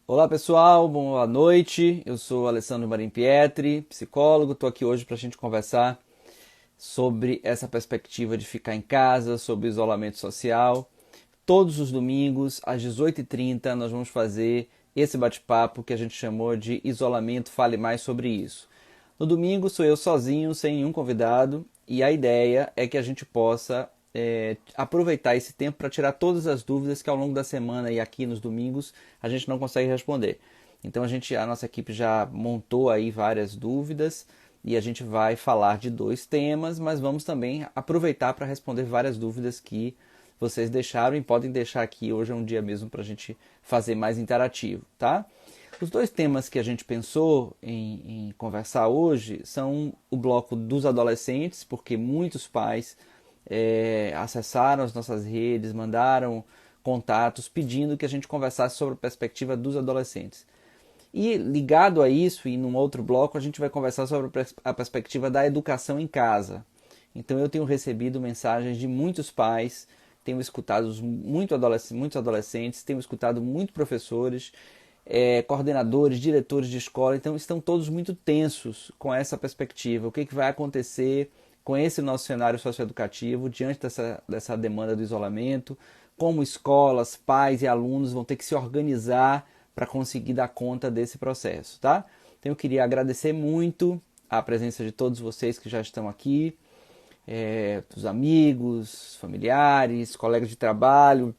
Olá pessoal, boa noite. Eu sou Alessandro Marim Pietri, psicólogo. Estou aqui hoje para a gente conversar sobre essa perspectiva de ficar em casa, sobre o isolamento social. Todos os domingos, às 18h30, nós vamos fazer esse bate-papo que a gente chamou de Isolamento Fale Mais sobre isso. No domingo sou eu sozinho, sem nenhum convidado, e a ideia é que a gente possa aproveitar esse tempo para tirar todas as dúvidas que ao longo da semana e aqui nos domingos a gente não consegue responder. Então a nossa equipe já montou aí várias dúvidas e a gente vai falar de dois temas, mas vamos também aproveitar para responder várias dúvidas que vocês deixaram e podem deixar aqui. Hoje é um dia mesmo para a gente fazer mais interativo, tá? Os dois temas que a gente pensou em conversar hoje são o bloco dos adolescentes, porque muitos pais acessaram as nossas redes, mandaram contatos pedindo que a gente conversasse sobre a perspectiva dos adolescentes. E ligado a isso, e num outro bloco, a gente vai conversar sobre a perspectiva da educação em casa. Então eu tenho recebido mensagens de muitos pais, tenho escutado muitos adolescentes, tenho escutado muitos professores, coordenadores, diretores de escola, então estão todos muito tensos com essa perspectiva. O que vai acontecer com esse nosso cenário socioeducativo diante dessa demanda do isolamento, como escolas, pais e alunos vão ter que se organizar para conseguir dar conta desse processo, tá? Então eu queria agradecer muito a presença de todos vocês que já estão aqui, dos amigos, familiares, colegas de trabalho,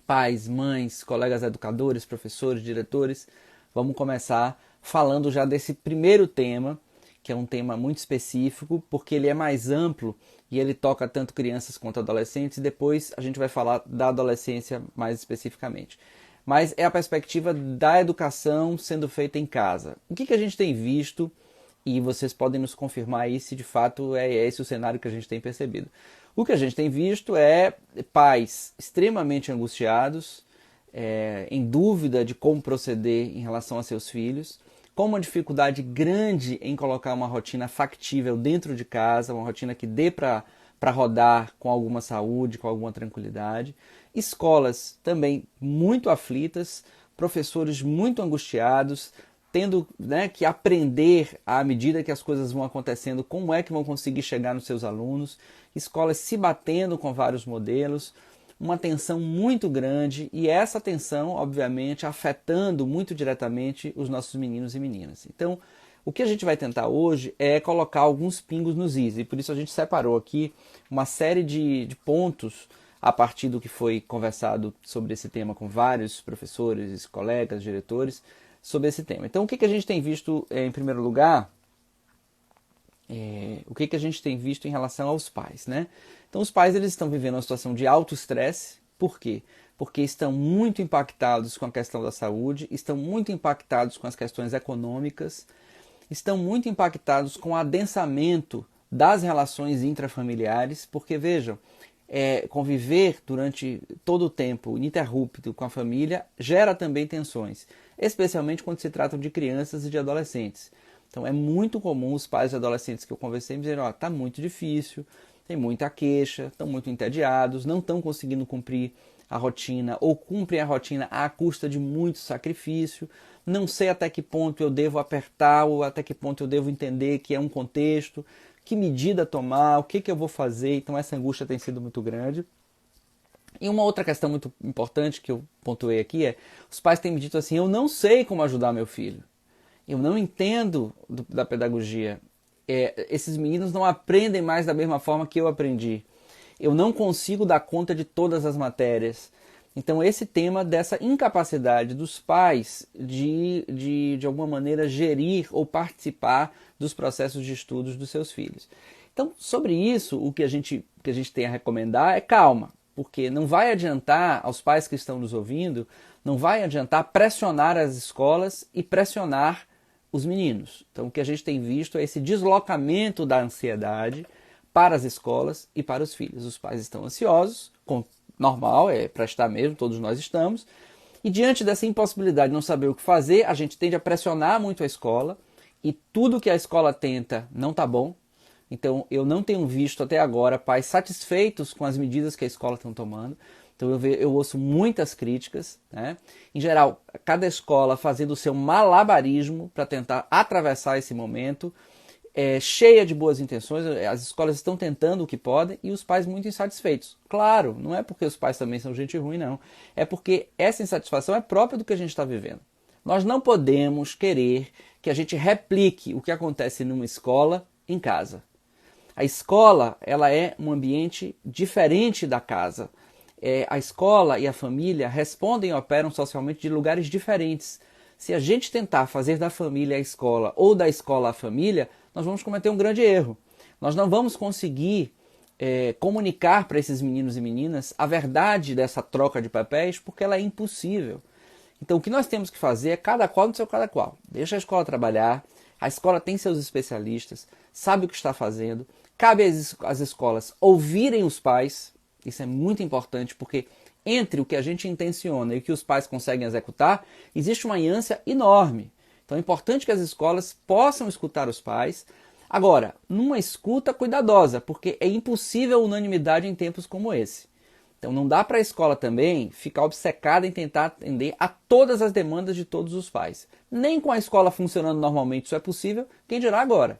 pais, mães, colegas educadores, professores, diretores. Vamos começar falando já desse primeiro tema, que é um tema muito específico, porque ele é mais amplo e ele toca tanto crianças quanto adolescentes, e depois a gente vai falar da adolescência mais especificamente. Mas é a perspectiva da educação sendo feita em casa. O que a gente tem visto, e vocês podem nos confirmar aí se de fato é esse o cenário que a gente tem percebido. O que a gente tem visto é pais extremamente angustiados, em dúvida de como proceder em relação a seus filhos, com uma dificuldade grande em colocar uma rotina factível dentro de casa, uma rotina que dê para rodar com alguma saúde, com alguma tranquilidade. Escolas também muito aflitas, professores muito angustiados, tendo, que aprender à medida que as coisas vão acontecendo, como é que vão conseguir chegar nos seus alunos, escolas se batendo com vários modelos, uma tensão muito grande, e essa tensão, obviamente, afetando muito diretamente os nossos meninos e meninas. Então, o que a gente vai tentar hoje é colocar alguns pingos nos is, e por isso a gente separou aqui uma série de pontos a partir do que foi conversado sobre esse tema com vários professores, colegas, diretores, sobre esse tema. Então, o que a gente tem visto, em primeiro lugar, o que a gente tem visto em relação aos pais, né? Então, os pais eles estão vivendo uma situação de alto estresse. Por quê? Porque estão muito impactados com a questão da saúde, estão muito impactados com as questões econômicas, estão muito impactados com o adensamento das relações intrafamiliares, porque, vejam, conviver durante todo o tempo ininterrupto com a família gera também tensões, especialmente quando se trata de crianças e de adolescentes. Então é muito comum os pais e adolescentes que eu conversei me dizerem, está muito difícil, tem muita queixa, estão muito entediados, não estão conseguindo cumprir a rotina ou cumprem a rotina à custa de muito sacrifício, não sei até que ponto eu devo apertar ou até que ponto eu devo entender que é um contexto, que medida tomar, o que eu vou fazer. Então essa angústia tem sido muito grande. E uma outra questão muito importante que eu pontuei aqui é, os pais têm me dito assim, eu não sei como ajudar meu filho, eu não entendo da pedagogia, esses meninos não aprendem mais da mesma forma que eu aprendi, eu não consigo dar conta de todas as matérias. Então esse tema dessa incapacidade dos pais de alguma maneira gerir ou participar dos processos de estudos dos seus filhos. Então sobre isso o que a gente tem a recomendar é calma, porque não vai adiantar aos pais que estão nos ouvindo, não vai adiantar pressionar as escolas e pressionar os meninos. Então o que a gente tem visto é esse deslocamento da ansiedade para as escolas e para os filhos. Os pais estão ansiosos, normal, é para estar mesmo, todos nós estamos, e diante dessa impossibilidade de não saber o que fazer, a gente tende a pressionar muito a escola, e tudo que a escola tenta não está bom. Então eu não tenho visto até agora pais satisfeitos com as medidas que a escola está tomando. Então eu ouço muitas críticas, né? Em geral, cada escola fazendo o seu malabarismo para tentar atravessar esse momento, cheia de boas intenções, as escolas estão tentando o que podem e os pais muito insatisfeitos. Claro, não é porque os pais também são gente ruim, não. É porque essa insatisfação é própria do que a gente está vivendo. Nós não podemos querer que a gente replique o que acontece numa escola em casa. A escola, ela é um ambiente diferente da casa. A escola e a família respondem e operam socialmente de lugares diferentes. Se a gente tentar fazer da família a escola ou da escola a família, nós vamos cometer um grande erro. Nós não vamos conseguir comunicar para esses meninos e meninas a verdade dessa troca de papéis, porque ela é impossível. Então o que nós temos que fazer é cada qual no seu cada qual. Deixa a escola trabalhar, a escola tem seus especialistas, sabe o que está fazendo, cabe às escolas ouvirem os pais. Isso é muito importante, porque entre o que a gente intenciona e o que os pais conseguem executar, existe uma aliança enorme. Então é importante que as escolas possam escutar os pais. Agora, numa escuta cuidadosa, porque é impossível unanimidade em tempos como esse. Então não dá para a escola também ficar obcecada em tentar atender a todas as demandas de todos os pais. Nem com a escola funcionando normalmente isso é possível, quem dirá agora.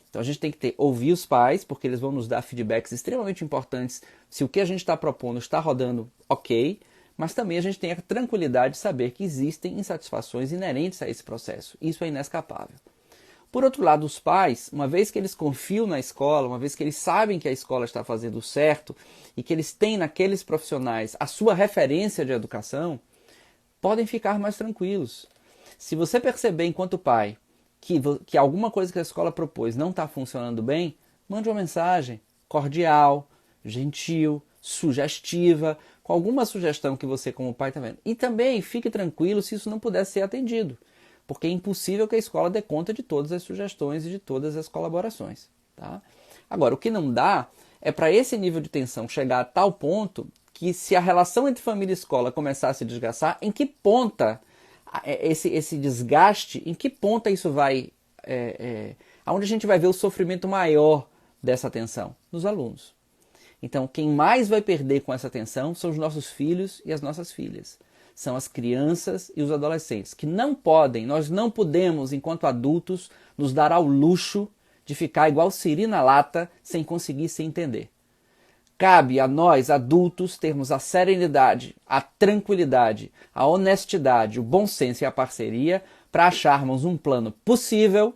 Então a gente tem que ouvir os pais, porque eles vão nos dar feedbacks extremamente importantes se o que a gente está propondo está rodando ok, mas também a gente tem a tranquilidade de saber que existem insatisfações inerentes a esse processo. Isso é inescapável. Por outro lado, os pais, uma vez que eles confiam na escola, uma vez que eles sabem que a escola está fazendo certo e que eles têm naqueles profissionais a sua referência de educação, podem ficar mais tranquilos. Se você perceber enquanto pai que alguma coisa que a escola propôs não está funcionando bem, mande uma mensagem cordial, gentil, sugestiva, com alguma sugestão que você como pai está vendo. E também fique tranquilo se isso não puder ser atendido, porque é impossível que a escola dê conta de todas as sugestões e de todas as colaborações. Tá? Agora, o que não dá é para esse nível de tensão chegar a tal ponto que, se a relação entre família e escola começar a se desgastar, em que ponta esse desgaste, em que ponta isso vai, aonde a gente vai ver o sofrimento maior dessa tensão? Nos alunos. Então, quem mais vai perder com essa tensão são os nossos filhos e as nossas filhas. São as crianças e os adolescentes, que não podem, nós não podemos, enquanto adultos, nos dar ao luxo de ficar igual siri na lata sem conseguir se entender. Cabe a nós, adultos, termos a serenidade, a tranquilidade, a honestidade, o bom senso e a parceria para acharmos um plano possível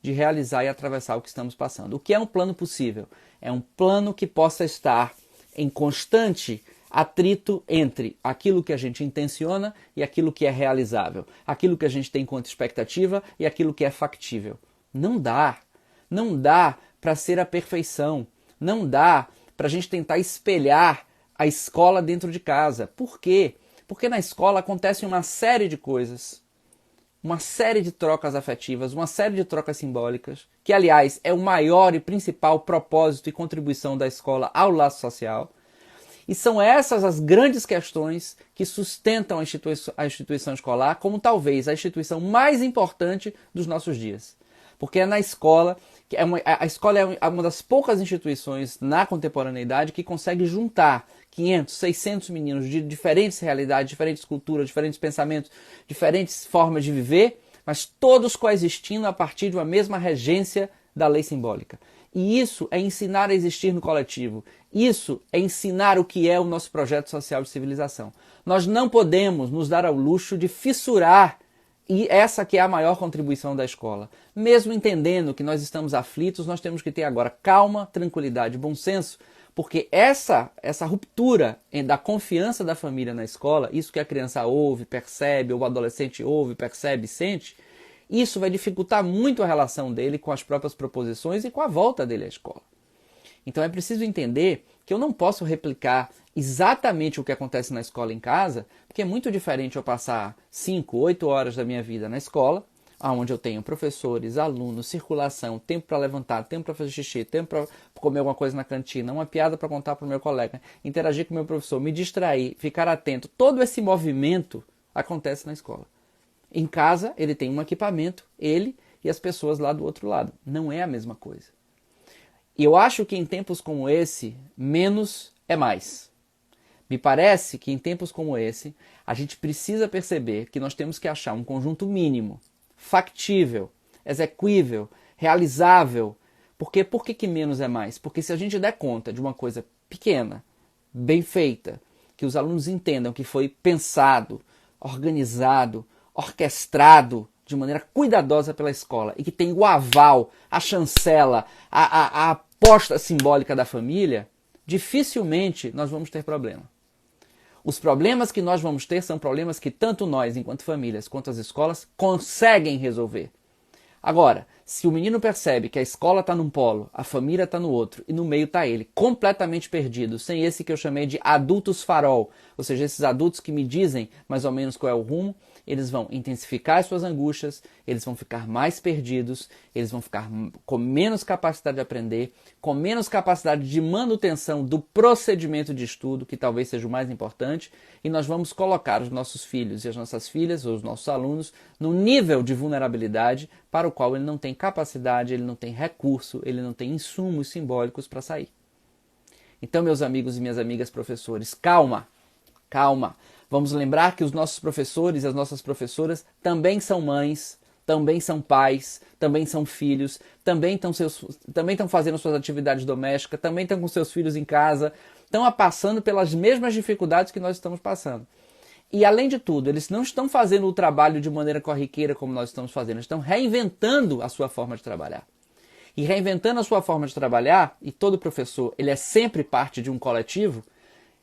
de realizar e atravessar o que estamos passando. O que é um plano possível? É um plano que possa estar em constante atrito entre aquilo que a gente intenciona e aquilo que é realizável, aquilo que a gente tem enquanto expectativa e aquilo que é factível. Não dá para ser a perfeição. Não dá para a gente tentar espelhar a escola dentro de casa. Por quê? Porque na escola acontece uma série de coisas, uma série de trocas afetivas, uma série de trocas simbólicas, que, aliás, é o maior e principal propósito e contribuição da escola ao laço social. E são essas as grandes questões que sustentam a instituição escolar como talvez a instituição mais importante dos nossos dias. Porque é na escola, a escola é uma das poucas instituições na contemporaneidade que consegue juntar 500, 600 meninos de diferentes realidades, diferentes culturas, diferentes pensamentos, diferentes formas de viver, mas todos coexistindo a partir de uma mesma regência da lei simbólica. E isso é ensinar a existir no coletivo. Isso é ensinar o que é o nosso projeto social de civilização. Nós não podemos nos dar ao luxo de fissurar. E essa que é a maior contribuição da escola. Mesmo entendendo que nós estamos aflitos, nós temos que ter agora calma, tranquilidade, bom senso, porque essa ruptura da confiança da família na escola, isso que a criança ouve, percebe, ou o adolescente ouve, percebe, sente, isso vai dificultar muito a relação dele com as próprias proposições e com a volta dele à escola. Então é preciso entender que eu não posso replicar exatamente o que acontece na escola em casa, porque é muito diferente eu passar 5, 8 horas da minha vida na escola, onde eu tenho professores, alunos, circulação, tempo para levantar, tempo para fazer xixi, tempo para comer alguma coisa na cantina, uma piada para contar para o meu colega, interagir com o meu professor, me distrair, ficar atento. Todo esse movimento acontece na escola. Em casa, ele tem um equipamento, ele e as pessoas lá do outro lado. Não é a mesma coisa. E eu acho que em tempos como esse, menos é mais. Me parece que em tempos como esse, a gente precisa perceber que nós temos que achar um conjunto mínimo, factível, exequível, realizável. Porque por que menos é mais? Porque se a gente der conta de uma coisa pequena, bem feita, que os alunos entendam que foi pensado, organizado, orquestrado de maneira cuidadosa pela escola e que tem o aval, a chancela, a aposta simbólica da família, dificilmente nós vamos ter problema. Os problemas que nós vamos ter são problemas que tanto nós, enquanto famílias, quanto as escolas, conseguem resolver. Agora, se o menino percebe que a escola está num polo, a família está no outro, e no meio está ele, completamente perdido, sem esse que eu chamei de adultos farol, ou seja, esses adultos que me dizem mais ou menos qual é o rumo, eles vão intensificar as suas angústias, eles vão ficar mais perdidos, eles vão ficar com menos capacidade de aprender, com menos capacidade de manutenção do procedimento de estudo, que talvez seja o mais importante, e nós vamos colocar os nossos filhos e as nossas filhas, ou os nossos alunos, num nível de vulnerabilidade para o qual ele não tem capacidade, ele não tem recurso, ele não tem insumos simbólicos para sair. Então, meus amigos e minhas amigas professores, calma, calma. Vamos lembrar que os nossos professores e as nossas professoras também são mães, também são pais, também são filhos, também estão fazendo suas atividades domésticas, também estão com seus filhos em casa, estão passando pelas mesmas dificuldades que nós estamos passando. E além de tudo, eles não estão fazendo o trabalho de maneira corriqueira como nós estamos fazendo, eles estão reinventando a sua forma de trabalhar. E reinventando a sua forma de trabalhar, e todo professor ele é sempre parte de um coletivo,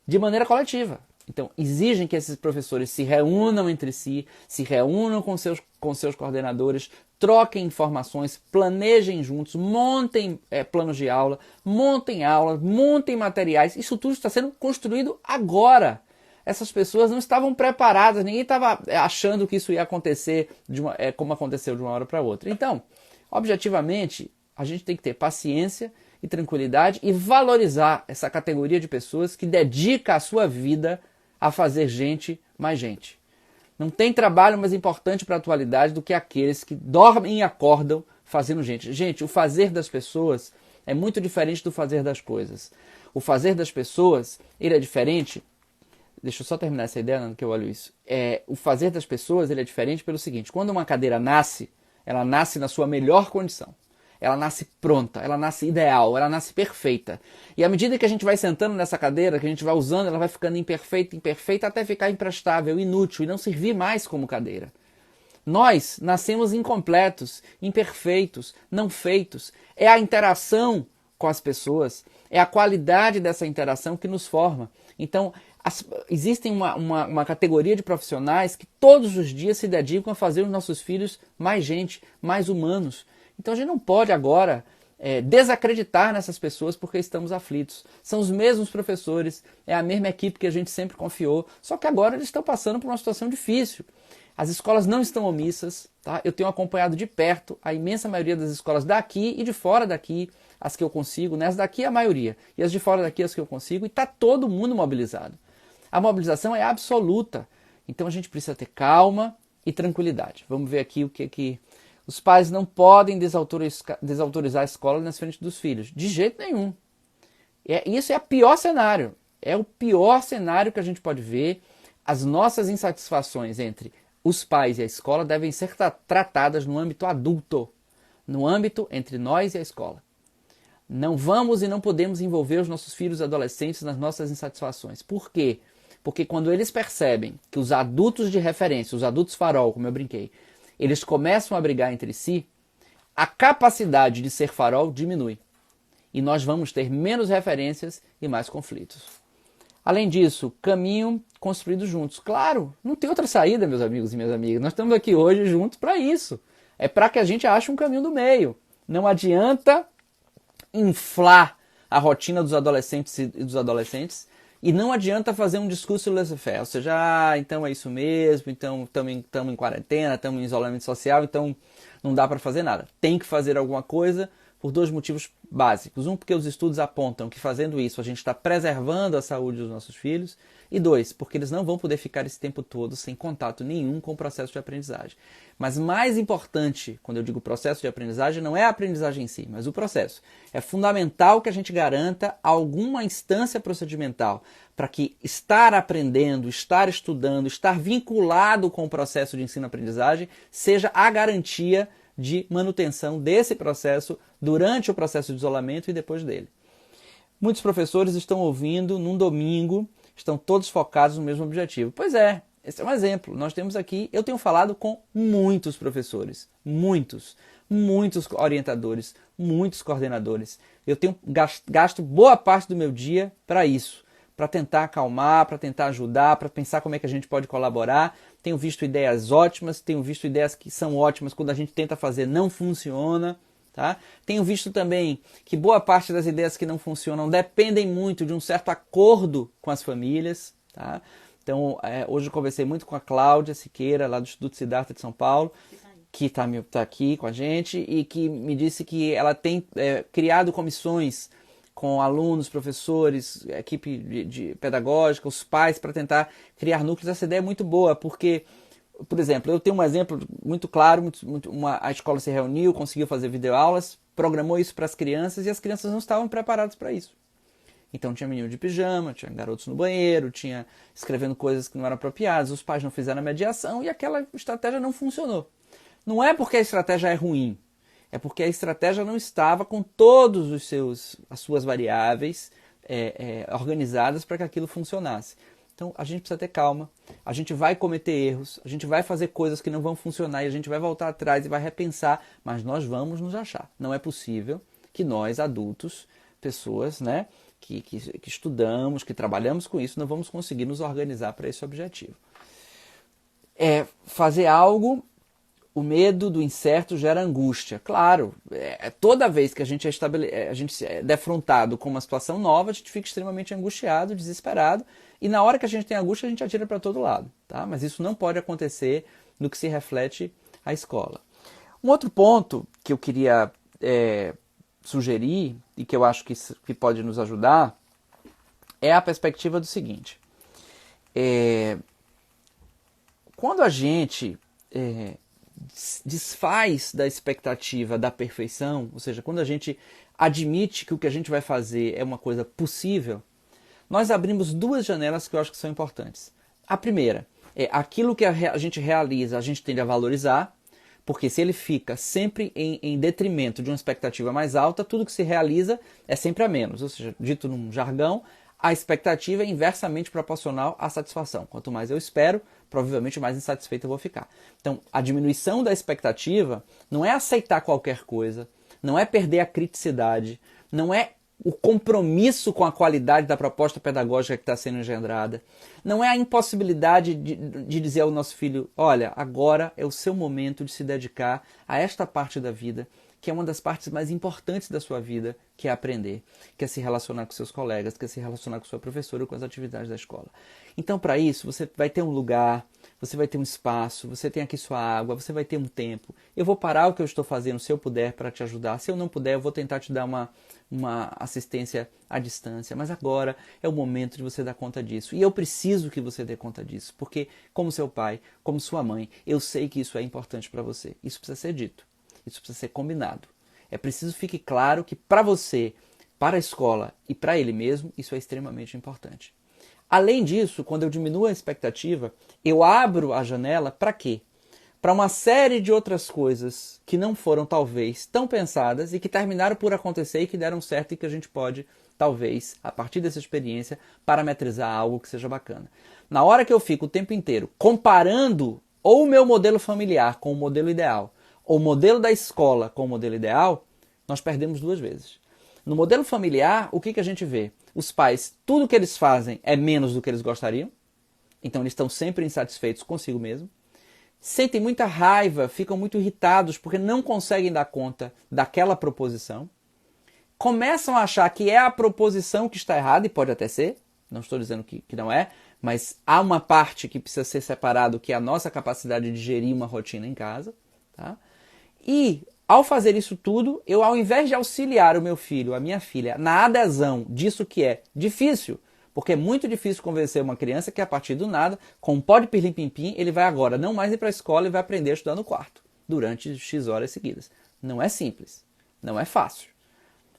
de maneira coletiva. Então, exigem que esses professores se reúnam entre si, se reúnam com seus coordenadores, troquem informações, planejem juntos, montem planos de aula, montem aulas, montem materiais. Isso tudo está sendo construído agora. Essas pessoas não estavam preparadas, ninguém estava achando que isso ia acontecer como aconteceu de uma hora para outra. Então, objetivamente, a gente tem que ter paciência e tranquilidade e valorizar essa categoria de pessoas que dedica a sua vida a fazer gente mais gente. Não tem trabalho mais importante para a atualidade do que aqueles que dormem e acordam fazendo gente. Gente, o fazer das pessoas é muito diferente do fazer das coisas. O fazer das pessoas, ele é diferente. Deixa eu só terminar essa ideia, Nando, que eu olho isso. O fazer das pessoas, ele é diferente pelo seguinte. Quando uma cadeira nasce, ela nasce na sua melhor condição. Ela nasce pronta, ela nasce ideal, ela nasce perfeita. E à medida que a gente vai sentando nessa cadeira, que a gente vai usando, ela vai ficando imperfeita, até ficar imprestável, inútil e não servir mais como cadeira. Nós nascemos incompletos, imperfeitos, não feitos. É a interação com as pessoas, é a qualidade dessa interação que nos forma. Então, existem uma categoria de profissionais que todos os dias se dedicam a fazer os nossos filhos mais gente, mais humanos. Então a gente não pode agora desacreditar nessas pessoas porque estamos aflitos. São os mesmos professores, é a mesma equipe que a gente sempre confiou, só que agora eles estão passando por uma situação difícil. As escolas não estão omissas, tá? Eu tenho acompanhado de perto a imensa maioria das escolas daqui e de fora daqui, as que eu consigo, né? As daqui a maioria, e as de fora daqui as que eu consigo, e está todo mundo mobilizado. A mobilização é absoluta, então a gente precisa ter calma e tranquilidade. Vamos ver aqui o que os pais não podem desautorizar a escola nas frente dos filhos. De jeito nenhum. Isso é o pior cenário. É o pior cenário que a gente pode ver. As nossas insatisfações entre os pais e a escola devem ser tratadas no âmbito adulto. No âmbito entre nós e a escola. Não vamos e não podemos envolver os nossos filhos e adolescentes nas nossas insatisfações. Por quê? Porque quando eles percebem que os adultos de referência, os adultos farol, como eu brinquei, eles começam a brigar entre si, a capacidade de ser farol diminui. E nós vamos ter menos referências e mais conflitos. Além disso, caminho construído juntos. Claro, não tem outra saída, meus amigos e minhas amigas. Nós estamos aqui hoje juntos para isso. É para que a gente ache um caminho do meio. Não adianta inflar a rotina dos adolescentes e não adianta fazer um discurso laissez-faire, ou seja, então é isso mesmo, então estamos em quarentena, estamos em isolamento social, então não dá para fazer nada. Tem que fazer alguma coisa, por dois motivos básicos. Um, porque os estudos apontam que fazendo isso a gente está preservando a saúde dos nossos filhos. E dois, porque eles não vão poder ficar esse tempo todo sem contato nenhum com o processo de aprendizagem. Mas mais importante, quando eu digo processo de aprendizagem, não é a aprendizagem em si, mas o processo. É fundamental que a gente garanta alguma instância procedimental para que estar aprendendo, estar estudando, estar vinculado com o processo de ensino-aprendizagem seja a garantia de manutenção desse processo durante o processo de isolamento e depois dele. Muitos professores estão ouvindo num domingo, estão todos focados no mesmo objetivo. Pois é, esse é um exemplo. Nós temos aqui, eu tenho falado com muitos professores, muitos orientadores, muitos coordenadores. Eu tenho gasto boa parte do meu dia para isso, para tentar acalmar, para tentar ajudar, para pensar como é que a gente pode colaborar. Tenho visto ideias ótimas, tenho visto ideias que são ótimas, quando a gente tenta fazer não funciona. Tá? Tenho visto também que boa parte das ideias que não funcionam dependem muito de um certo acordo com as famílias. Tá? Então, hoje eu conversei muito com a Cláudia Siqueira, lá do Instituto Siddhartha de São Paulo, que está aqui com a gente e que me disse que ela tem criado comissões com alunos, professores, equipe de pedagógica, os pais, para tentar criar núcleos. Essa ideia é muito boa, porque, por exemplo, eu tenho um exemplo muito claro, a escola se reuniu, conseguiu fazer videoaulas, programou isso para as crianças e as crianças não estavam preparadas para isso. Então tinha menino de pijama, tinha garotos no banheiro, tinha escrevendo coisas que não eram apropriadas, os pais não fizeram a mediação e aquela estratégia não funcionou. Não é porque a estratégia é ruim, é porque a estratégia não estava com todas as suas variáveis organizadas para que aquilo funcionasse. Então a gente precisa ter calma, a gente vai cometer erros, a gente vai fazer coisas que não vão funcionar e a gente vai voltar atrás e vai repensar, mas nós vamos nos achar. Não é possível que nós, adultos, pessoas, né, que estudamos, que trabalhamos com isso, não vamos conseguir nos organizar para esse objetivo. Fazer algo, o medo do incerto gera angústia. Claro, toda vez que a gente é defrontado com uma situação nova, a gente fica extremamente angustiado, desesperado, e na hora que a gente tem angústia, a gente atira para todo lado. Tá? Mas isso não pode acontecer no que se reflete à escola. Um outro ponto que eu queria sugerir, e que eu acho que pode nos ajudar, é a perspectiva do seguinte. Quando a gente desfaz da expectativa da perfeição, ou seja, quando a gente admite que o que a gente vai fazer é uma coisa possível, nós abrimos duas janelas que eu acho que são importantes. A primeira é aquilo que a gente realiza, a gente tende a valorizar, porque se ele fica sempre em detrimento de uma expectativa mais alta, tudo que se realiza é sempre a menos. Ou seja, dito num jargão, a expectativa é inversamente proporcional à satisfação. Quanto mais eu espero, provavelmente mais insatisfeito eu vou ficar. Então, a diminuição da expectativa não é aceitar qualquer coisa, não é perder a criticidade, não é o compromisso com a qualidade da proposta pedagógica que está sendo engendrada, não é a impossibilidade de dizer ao nosso filho, olha, agora é o seu momento de se dedicar a esta parte da vida, que é uma das partes mais importantes da sua vida, que é aprender, que é se relacionar com seus colegas, que é se relacionar com sua professora, com as atividades da escola. Então, para isso, você vai ter um lugar, você vai ter um espaço, você tem aqui sua água, você vai ter um tempo. Eu vou parar o que eu estou fazendo, se eu puder, para te ajudar. Se eu não puder, eu vou tentar te dar uma assistência à distância. Mas agora é o momento de você dar conta disso. E eu preciso que você dê conta disso, porque como seu pai, como sua mãe, eu sei que isso é importante para você. Isso precisa ser dito. Isso precisa ser combinado. É preciso que fique claro que para você, para a escola e para ele mesmo, isso é extremamente importante. Além disso, quando eu diminuo a expectativa, eu abro a janela para quê? Para uma série de outras coisas que não foram talvez tão pensadas e que terminaram por acontecer e que deram certo e que a gente pode, talvez, a partir dessa experiência, parametrizar algo que seja bacana. Na hora que eu fico o tempo inteiro comparando ou o meu modelo familiar com o modelo ideal, ou o modelo da escola com o modelo ideal, nós perdemos duas vezes. No modelo familiar, o que a gente vê? Os pais, tudo que eles fazem é menos do que eles gostariam, então eles estão sempre insatisfeitos consigo mesmo, sentem muita raiva, ficam muito irritados porque não conseguem dar conta daquela proposição, começam a achar que é a proposição que está errada, e pode até ser, não estou dizendo que não é, mas há uma parte que precisa ser separado, que é a nossa capacidade de gerir uma rotina em casa, tá? E Ao fazer isso tudo, eu, ao invés de auxiliar o meu filho, a minha filha, na adesão disso que é difícil, porque é muito difícil convencer uma criança que a partir do nada, com um pó de pirlim-pim-pim, ele vai agora não mais ir para a escola e vai aprender a estudar no quarto, durante X horas seguidas. Não é simples, não é fácil.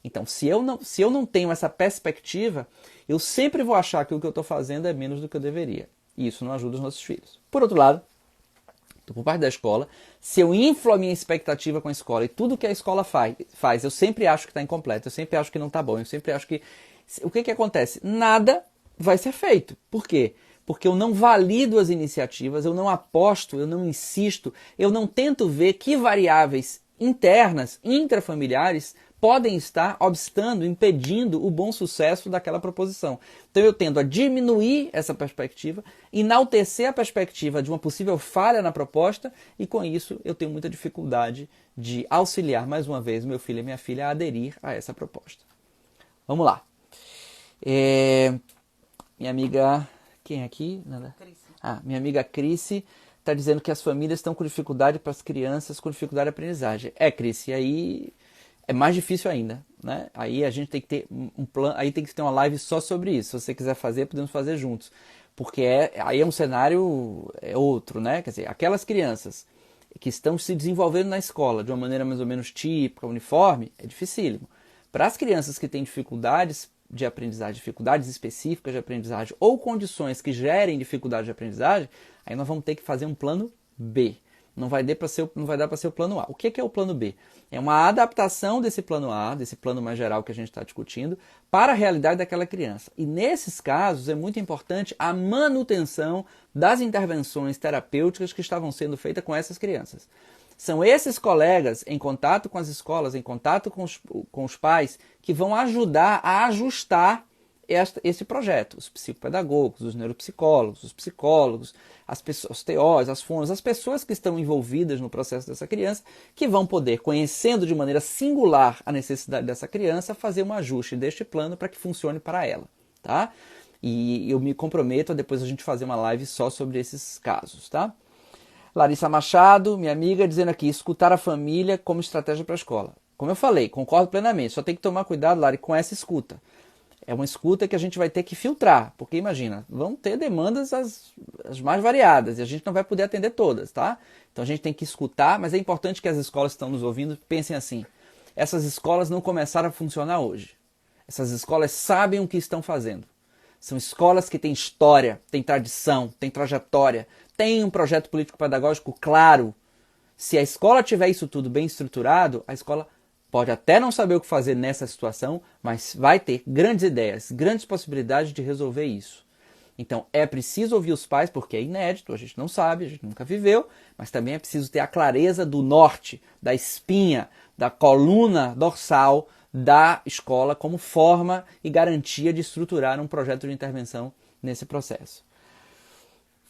Então, se eu não tenho essa perspectiva, eu sempre vou achar que o que eu estou fazendo é menos do que eu deveria. E isso não ajuda os nossos filhos. Por outro lado, por parte da escola, se eu inflo a minha expectativa com a escola e tudo que a escola faz, eu sempre acho que está incompleto, eu sempre acho que não está bom, eu sempre acho que... O que acontece? Nada vai ser feito. Por quê? Porque eu não valido as iniciativas, eu não aposto, eu não insisto, eu não tento ver que variáveis internas, intrafamiliares, podem estar obstando, impedindo o bom sucesso daquela proposição. Então eu tendo a diminuir essa perspectiva, enaltecer a perspectiva de uma possível falha na proposta e com isso eu tenho muita dificuldade de auxiliar mais uma vez meu filho e minha filha a aderir a essa proposta. Vamos lá. Minha amiga... Quem é aqui? Nada. Minha amiga Crice está dizendo que as famílias estão com dificuldade para as crianças com dificuldade de aprendizagem. Crice, aí... é mais difícil ainda, né? Aí a gente tem que ter um plano, aí tem que ter uma live só sobre isso. Se você quiser fazer, podemos fazer juntos. Porque aí é um cenário outro, né? Quer dizer, aquelas crianças que estão se desenvolvendo na escola de uma maneira mais ou menos típica, uniforme, é dificílimo. Para as crianças que têm dificuldades de aprendizagem, dificuldades específicas de aprendizagem ou condições que gerem dificuldade de aprendizagem, aí nós vamos ter que fazer um plano B. Não vai dar para ser o plano A. O que é o plano B? É uma adaptação desse plano A, desse plano mais geral que a gente está discutindo, para a realidade daquela criança. E nesses casos é muito importante a manutenção das intervenções terapêuticas que estavam sendo feitas com essas crianças. São esses colegas, em contato com as escolas, em contato com os pais, que vão ajudar a ajustar esse projeto. Os psicopedagogos, os neuropsicólogos, os psicólogos, as pessoas, os TOs, as fonos, as pessoas que estão envolvidas no processo dessa criança, que vão poder, conhecendo de maneira singular a necessidade dessa criança, fazer um ajuste deste plano para que funcione para ela. Tá? E eu me comprometo a depois a gente fazer uma live só sobre esses casos. Tá? Larissa Machado, minha amiga, dizendo aqui, escutar a família como estratégia para a escola. Como eu falei, concordo plenamente, só tem que tomar cuidado, Lari, com essa escuta. É uma escuta que a gente vai ter que filtrar, porque imagina, vão ter demandas as mais variadas e a gente não vai poder atender todas, tá? Então a gente tem que escutar, mas é importante que as escolas que estão nos ouvindo pensem assim, essas escolas não começaram a funcionar hoje. Essas escolas sabem o que estão fazendo. São escolas que têm história, têm tradição, têm trajetória, têm um projeto político-pedagógico claro. Se a escola tiver isso tudo bem estruturado, a escola pode até não saber o que fazer nessa situação, mas vai ter grandes ideias, grandes possibilidades de resolver isso. Então é preciso ouvir os pais, porque é inédito, a gente não sabe, a gente nunca viveu, mas também é preciso ter a clareza do norte, da espinha, da coluna dorsal da escola como forma e garantia de estruturar um projeto de intervenção nesse processo.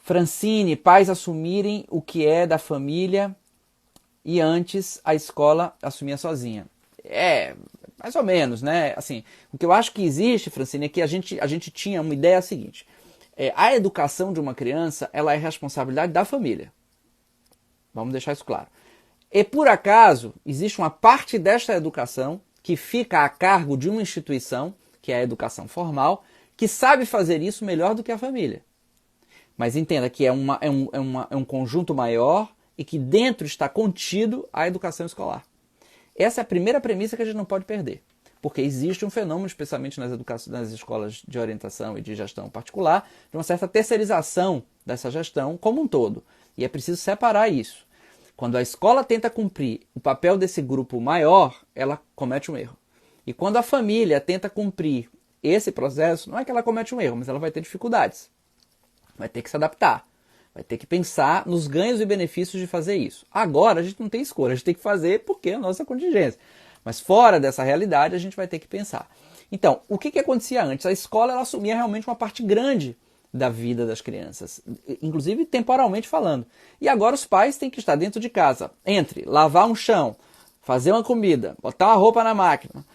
Francine, pais assumirem o que é da família e antes a escola assumia sozinha. Mais ou menos, né? Assim, o que eu acho que existe, Francine, é que a gente tinha uma ideia seguinte. A educação de uma criança, ela é responsabilidade da família. Vamos deixar isso claro. E por acaso, existe uma parte desta educação que fica a cargo de uma instituição, que é a educação formal, que sabe fazer isso melhor do que a família. Mas entenda que é um conjunto maior e que dentro está contido a educação escolar. Essa é a primeira premissa que a gente não pode perder, porque existe um fenômeno, especialmente nas escolas de orientação e de gestão particular, de uma certa terceirização dessa gestão como um todo. E é preciso separar isso. Quando a escola tenta cumprir o papel desse grupo maior, ela comete um erro. E quando a família tenta cumprir esse processo, não é que ela comete um erro, mas ela vai ter dificuldades. Vai ter que se adaptar. Vai ter que pensar nos ganhos e benefícios de fazer isso. Agora a gente não tem escolha, a gente tem que fazer porque é a nossa contingência. Mas fora dessa realidade a gente vai ter que pensar. Então, o que acontecia antes? A escola ela assumia realmente uma parte grande da vida das crianças, inclusive temporalmente falando. E agora os pais têm que estar dentro de casa, entre lavar um chão, fazer uma comida, botar uma roupa na máquina,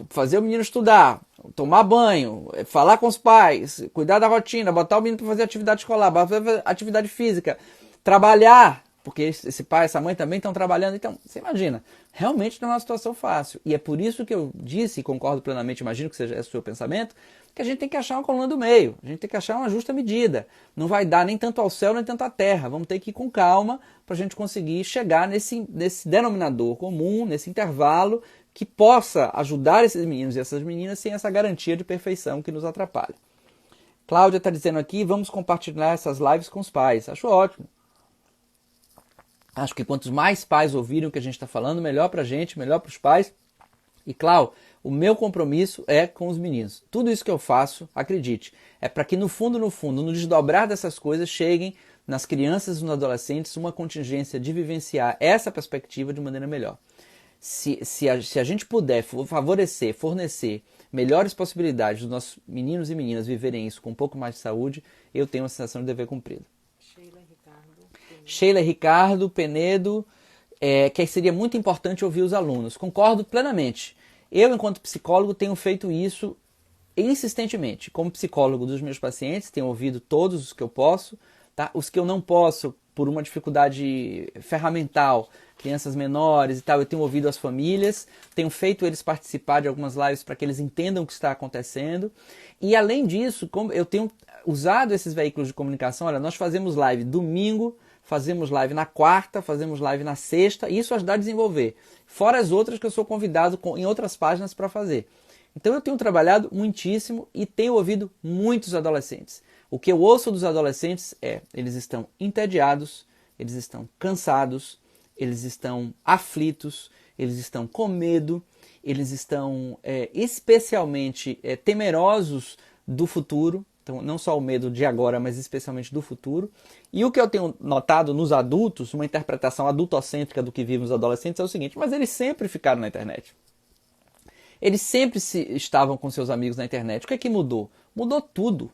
fazer o menino estudar, tomar banho, falar com os pais, cuidar da rotina, botar o menino para fazer atividade escolar, fazer atividade física, trabalhar, porque esse pai, essa mãe também estão trabalhando. Então, você imagina, realmente não é uma situação fácil. E é por isso que eu disse, e concordo plenamente, imagino que seja esse o seu pensamento, que a gente tem que achar uma coluna do meio, a gente tem que achar uma justa medida. Não vai dar nem tanto ao céu, nem tanto à terra. Vamos ter que ir com calma para a gente conseguir chegar nesse denominador comum, nesse intervalo, que possa ajudar esses meninos e essas meninas sem essa garantia de perfeição que nos atrapalha. Cláudia está dizendo aqui, vamos compartilhar essas lives com os pais. Acho ótimo. Acho que quantos mais pais ouvirem o que a gente está falando, melhor para a gente, melhor para os pais. E, Cláudio, o meu compromisso é com os meninos. Tudo isso que eu faço, acredite, é para que no fundo, no desdobrar dessas coisas, cheguem nas crianças e nos adolescentes uma contingência de vivenciar essa perspectiva de maneira melhor. Se a gente puder favorecer, fornecer melhores possibilidades dos nossos meninos e meninas viverem isso com um pouco mais de saúde, eu tenho uma sensação de dever cumprido. Sheila Ricardo Penedo, que seria muito importante ouvir os alunos. Concordo plenamente. Eu, enquanto psicólogo, tenho feito isso insistentemente. Como psicólogo dos meus pacientes, tenho ouvido todos os que eu posso, tá? Os que eu não posso, por uma dificuldade ferramental, crianças menores e tal, eu tenho ouvido as famílias, tenho feito eles participar de algumas lives para que eles entendam o que está acontecendo. E além disso, como eu tenho usado esses veículos de comunicação, olha, nós fazemos live domingo, fazemos live na quarta, fazemos live na sexta, e isso ajuda a desenvolver. Fora as outras que eu sou convidado em outras páginas para fazer. Então eu tenho trabalhado muitíssimo e tenho ouvido muitos adolescentes. O que eu ouço dos adolescentes eles estão entediados, eles estão cansados, eles estão aflitos, eles estão com medo, eles estão especialmente temerosos do futuro. Então, não só o medo de agora, mas especialmente do futuro. E o que eu tenho notado nos adultos, uma interpretação adultocêntrica do que vivem os adolescentes, é o seguinte: mas eles sempre ficaram na internet. Eles sempre estavam com seus amigos na internet. O que é que mudou? Mudou tudo.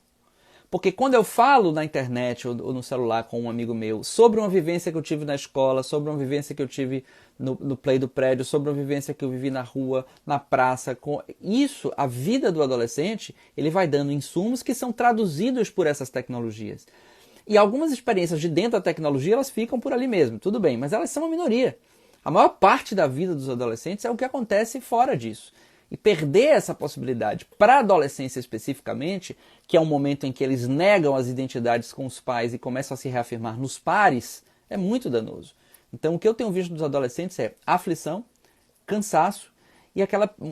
Porque quando eu falo na internet ou no celular com um amigo meu sobre uma vivência que eu tive na escola, sobre uma vivência que eu tive no play do prédio, sobre uma vivência que eu vivi na rua, na praça, isso, a vida do adolescente, ele vai dando insumos que são traduzidos por essas tecnologias. E algumas experiências de dentro da tecnologia, elas ficam por ali mesmo, tudo bem, mas elas são uma minoria. A maior parte da vida dos adolescentes é o que acontece fora disso. E perder essa possibilidade para a adolescência especificamente, que é um momento em que eles negam as identidades com os pais e começam a se reafirmar nos pares, é muito danoso. Então o que eu tenho visto dos adolescentes é aflição, cansaço, e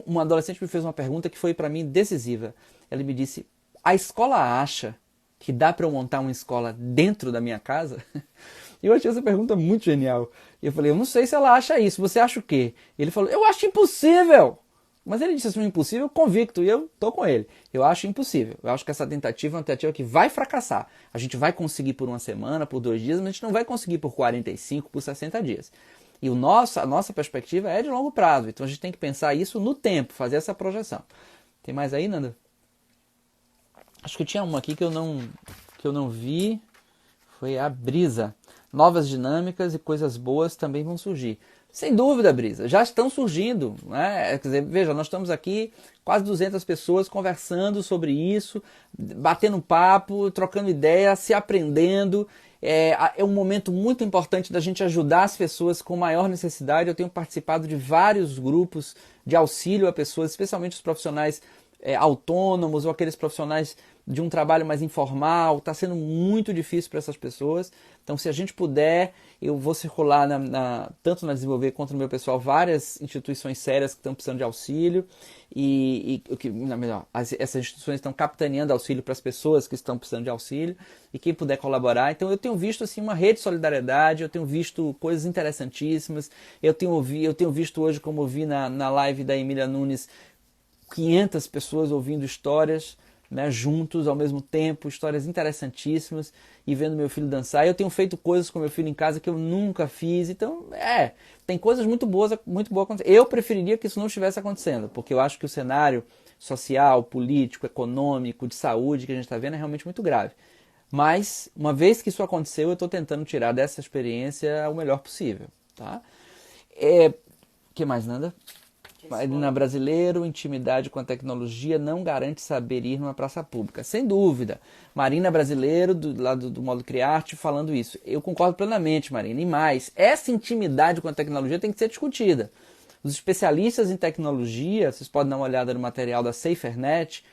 uma adolescente me fez uma pergunta que foi para mim decisiva. Ela me disse: a escola acha que dá para eu montar uma escola dentro da minha casa? E eu achei essa pergunta muito genial. E eu falei: eu não sei se ela acha isso, você acha o quê? E ele falou: eu acho impossível! Mas ele disse assim, impossível, convicto, e eu tô com ele. Eu acho impossível. Eu acho que essa tentativa é uma tentativa que vai fracassar. A gente vai conseguir por uma semana, por 2 dias, mas a gente não vai conseguir por 45, por 60 dias. E a nossa perspectiva é de longo prazo. Então a gente tem que pensar isso no tempo, fazer essa projeção. Tem mais aí, Nanda? Acho que tinha uma aqui que eu não vi. Foi a Brisa. Novas dinâmicas e coisas boas também vão surgir. Sem dúvida, Brisa, já estão surgindo, né? Quer dizer, veja, nós estamos aqui, quase 200 pessoas conversando sobre isso, batendo papo, trocando ideia, se aprendendo. É um momento muito importante da gente ajudar as pessoas com maior necessidade. Eu tenho participado de vários grupos de auxílio a pessoas, especialmente os profissionais autônomos ou aqueles profissionais de um trabalho mais informal. Está sendo muito difícil para essas pessoas. Então, se a gente puder, eu vou circular tanto na Desenvolver quanto no meu pessoal várias instituições sérias que estão precisando de auxílio essas instituições estão capitaneando auxílio para as pessoas que estão precisando de auxílio e quem puder colaborar. Então, eu tenho visto assim, uma rede de solidariedade, eu tenho visto coisas interessantíssimas, eu tenho visto hoje, como eu vi na live da Emília Nunes, 500 pessoas ouvindo histórias, né, juntos ao mesmo tempo, histórias interessantíssimas, e vendo meu filho dançar. Eu tenho feito coisas com meu filho em casa que eu nunca fiz. Então, tem coisas muito boas acontecendo. Eu preferiria que isso não estivesse acontecendo, porque eu acho que o cenário social, político, econômico, de saúde que a gente está vendo é realmente muito grave. Mas, uma vez que isso aconteceu, eu estou tentando tirar dessa experiência o melhor possível. Tá? Que mais, Nanda? Marina Brasileiro, intimidade com a tecnologia não garante saber ir numa praça pública. Sem dúvida. Marina Brasileiro, do Modo Criarte, falando isso. Eu concordo plenamente, Marina. E mais, essa intimidade com a tecnologia tem que ser discutida. Os especialistas em tecnologia, vocês podem dar uma olhada no material da SaferNet,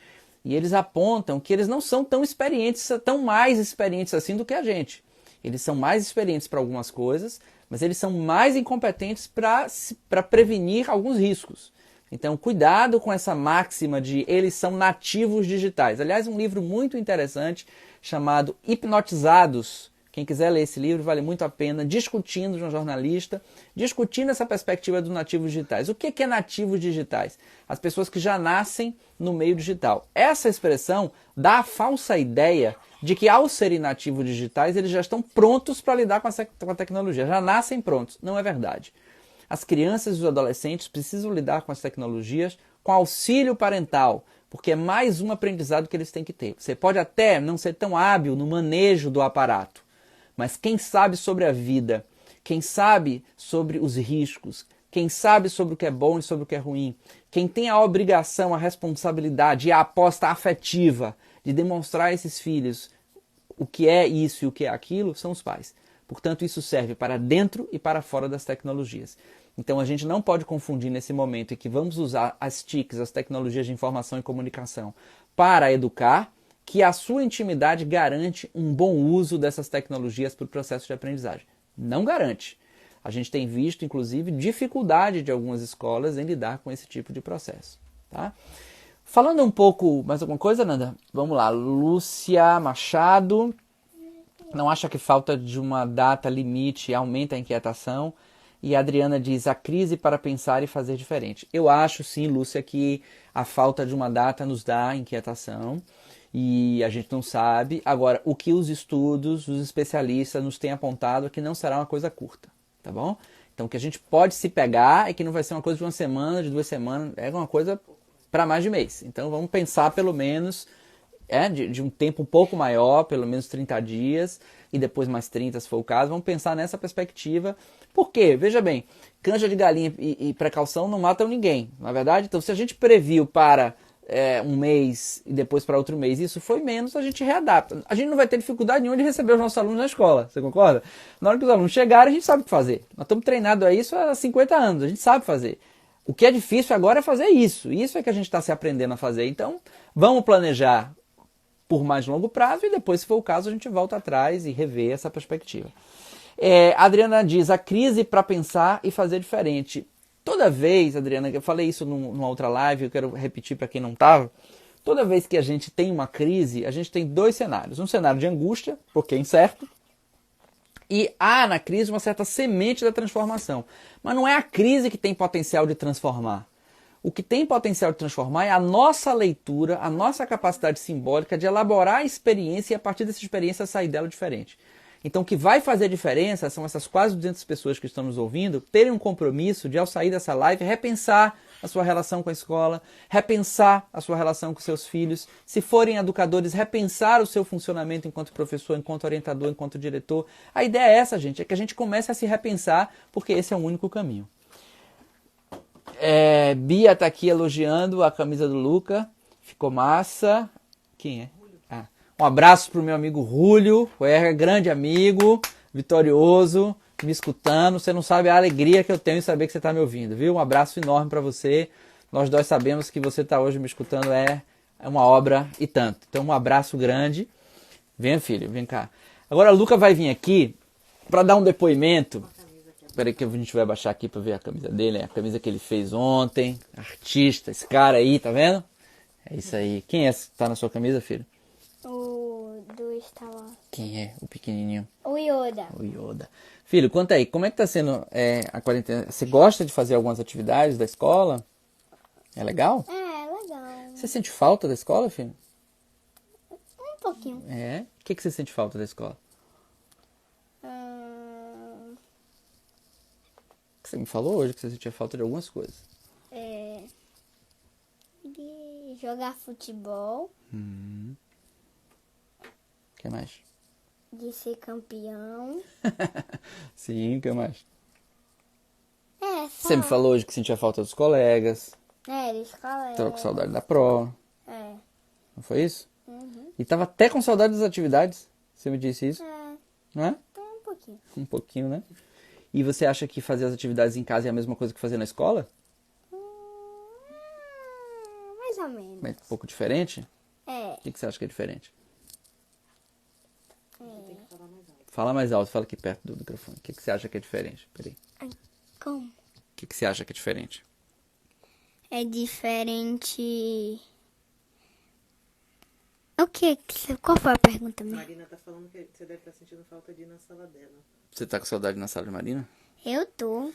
e eles apontam que eles não são tão experientes, tão mais experientes assim do que a gente. Eles são mais experientes para algumas coisas, mas eles são mais incompetentes para prevenir alguns riscos. Então, cuidado com essa máxima de eles são nativos digitais. Aliás, um livro muito interessante chamado Hipnotizados. Quem quiser ler esse livro, vale muito a pena, discutindo de um jornalista, discutindo essa perspectiva dos nativos digitais. O que é nativos digitais? As pessoas que já nascem no meio digital. Essa expressão dá a falsa ideia de que ao serem nativos digitais, eles já estão prontos para lidar com a tecnologia, já nascem prontos. Não é verdade. As crianças e os adolescentes precisam lidar com as tecnologias com auxílio parental, porque é mais um aprendizado que eles têm que ter. Você pode até não ser tão hábil no manejo do aparato, mas quem sabe sobre a vida, quem sabe sobre os riscos, quem sabe sobre o que é bom e sobre o que é ruim, quem tem a obrigação, a responsabilidade e a aposta afetiva de demonstrar a esses filhos o que é isso e o que é aquilo, são os pais. Portanto, isso serve para dentro e para fora das tecnologias. Então, a gente não pode confundir nesse momento em que vamos usar as TICs, as tecnologias de informação e comunicação, para educar, que a sua intimidade garante um bom uso dessas tecnologias para o processo de aprendizagem. Não garante. A gente tem visto, inclusive, dificuldade de algumas escolas em lidar com esse tipo de processo. Tá? Falando um pouco, mais alguma coisa, Nanda? Vamos lá. Lúcia Machado. Não acha que falta de uma data limite aumenta a inquietação? E a Adriana diz, a crise para pensar e fazer diferente. Eu acho sim, Lúcia, que a falta de uma data nos dá inquietação. E a gente não sabe. Agora, o que os estudos, os especialistas nos têm apontado é que não será uma coisa curta, tá bom? Então, o que a gente pode se pegar é que não vai ser uma coisa de uma semana, de 2 semanas, é uma coisa para mais de mês. Então, vamos pensar pelo menos de um tempo um pouco maior, pelo menos 30 dias, e depois mais 30, se for o caso. Vamos pensar nessa perspectiva. Por quê? Veja bem, canja de galinha e precaução não matam ninguém, não é verdade? Então, se a gente previu para um mês e depois para outro mês, isso foi menos, a gente readapta. A gente não vai ter dificuldade nenhuma de receber os nossos alunos na escola, você concorda? Na hora que os alunos chegarem, a gente sabe o que fazer. Nós estamos treinados a isso há 50 anos, a gente sabe fazer. O que é difícil agora é fazer isso. Isso é que a gente está se aprendendo a fazer. Então, vamos planejar por mais longo prazo e depois, se for o caso, a gente volta atrás e rever essa perspectiva. A Adriana diz, a crise para pensar e fazer diferente. Toda vez, Adriana, eu falei isso numa outra live, eu quero repetir para quem não estava, toda vez que a gente tem uma crise, a gente tem 2 cenários. Um cenário de angústia, porque é incerto, e há na crise uma certa semente da transformação. Mas não é a crise que tem potencial de transformar. O que tem potencial de transformar é a nossa leitura, a nossa capacidade simbólica de elaborar a experiência e a partir dessa experiência sair dela diferente. Então o que vai fazer diferença são essas quase 200 pessoas que estão nos ouvindo terem um compromisso de ao sair dessa live repensar a sua relação com a escola, repensar a sua relação com seus filhos, se forem educadores, repensar o seu funcionamento enquanto professor, enquanto orientador, enquanto diretor. A ideia é essa, gente, é que a gente comece a se repensar, porque esse é o único caminho. Bia está aqui elogiando a camisa do Luca. Ficou massa. Quem é? Um abraço para o meu amigo Rúlio, grande amigo, vitorioso, me escutando. Você não sabe a alegria que eu tenho em saber que você está me ouvindo, viu? Um abraço enorme para você. Nós dois sabemos que você está hoje me escutando é uma obra e tanto. Então, um abraço grande. Venha, filho, vem cá. Agora, a Luca vai vir aqui para dar um depoimento. Espera aí que a gente vai baixar aqui para ver a camisa dele. É a camisa que ele fez ontem. Artista, esse cara aí, tá vendo? É isso aí. Quem é que tá na sua camisa, filho? O do Star Wars. Quem é o pequenininho? O Yoda. O Yoda. Filho, conta aí, como é que tá sendo a quarentena? Você gosta de fazer algumas atividades da escola? É legal? É legal. Você sente falta da escola, filho? Um pouquinho. É? O que você sente falta da escola? Você me falou hoje que você sentia falta de algumas coisas. De jogar futebol. O que mais? De ser campeão. Sim, o que mais? É, só. Você me falou hoje que sentia falta dos colegas, É, de escola. tava com saudade da prova, É. não foi isso? Uhum. E tava até com saudade das atividades, você me disse isso, É, não é? então um pouquinho. Um pouquinho, né? E você acha que fazer as atividades em casa é a mesma coisa que fazer na escola? Mais ou menos. É um pouco diferente? É. O que você acha que é diferente? Fala mais alto, fala aqui perto do microfone. O que você acha que é diferente? Peraí. Como? O que você acha que é diferente? É diferente. O que? Qual foi a pergunta mesmo? Marina tá falando que você deve estar sentindo falta de ir na sala dela. Você tá com saudade na sala de Marina? Eu tô.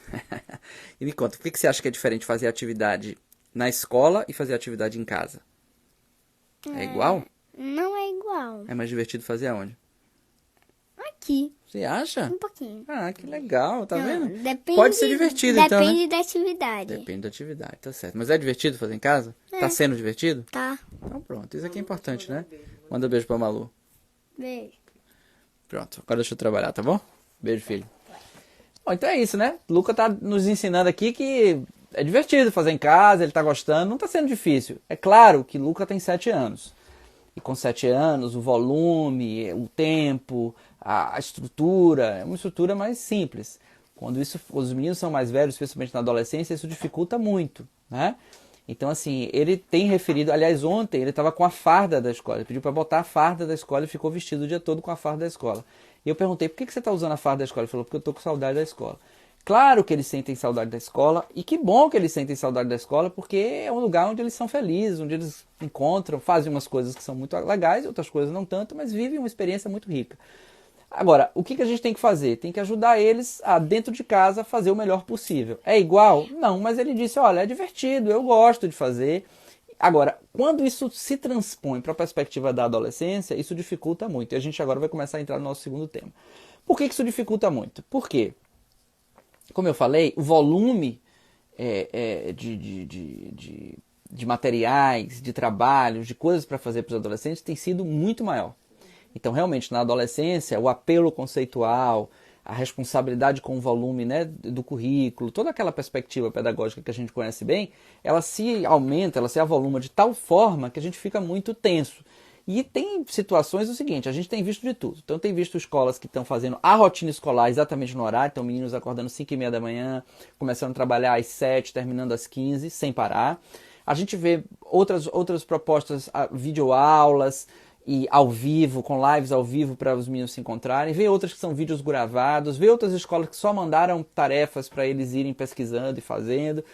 E me conta, o que você acha que é diferente fazer atividade na escola e fazer atividade em casa? É igual? Não é igual. É mais divertido fazer aonde? Aqui. Você acha? Um pouquinho. Ah, que legal, tá Não, vendo? depende, Pode ser divertido então, né? Depende da atividade. Depende da atividade, tá certo. Mas é divertido fazer em casa? Tá sendo divertido? Tá. Então pronto, isso aqui é importante, né? Manda um beijo pra Malu. Beijo. Pronto, agora deixa eu trabalhar, tá bom? Beijo, filho. Bom, então é isso, né? O Luca tá nos ensinando aqui que é divertido fazer em casa, ele tá gostando, não tá sendo difícil. É claro que Luca tem 7 anos. E com 7 anos, o volume, o tempo, a estrutura, é uma estrutura mais simples. Quando os meninos são mais velhos, especialmente na adolescência, isso dificulta muito, né? Então, assim, ele tem referido... Aliás, ontem ele estava com a farda da escola. Ele pediu para botar a farda da escola e ficou vestido o dia todo com a farda da escola. E eu perguntei, por que você está usando a farda da escola? Ele falou, porque eu estou com saudade da escola. Claro que eles sentem saudade da escola, e que bom que eles sentem saudade da escola, porque é um lugar onde eles são felizes, onde eles encontram, fazem umas coisas que são muito legais, outras coisas não tanto, mas vivem uma experiência muito rica. Agora, o que a gente tem que fazer? Tem que ajudar eles a, dentro de casa, fazer o melhor possível. É igual? Não, mas ele disse, olha, é divertido, eu gosto de fazer. Agora, quando isso se transpõe para a perspectiva da adolescência, isso dificulta muito. E a gente agora vai começar a entrar no nosso segundo tema. Por que isso dificulta muito? Por quê? Como eu falei, o volume de materiais, de trabalhos, de coisas para fazer para os adolescentes tem sido muito maior. Então, realmente, na adolescência, o apelo conceitual, a responsabilidade com o volume, né, do currículo, toda aquela perspectiva pedagógica que a gente conhece bem, ela se aumenta, ela se avoluma de tal forma que a gente fica muito tenso. E tem situações do seguinte, a gente tem visto de tudo. Então, tem visto escolas que estão fazendo a rotina escolar exatamente no horário, então meninos acordando 5h30 da manhã, começando a trabalhar às 7, terminando às 15, sem parar. A gente vê outras propostas, videoaulas, e ao vivo, com lives ao vivo para os meninos se encontrarem, vê outras que são vídeos gravados, vê outras escolas que só mandaram tarefas para eles irem pesquisando e fazendo.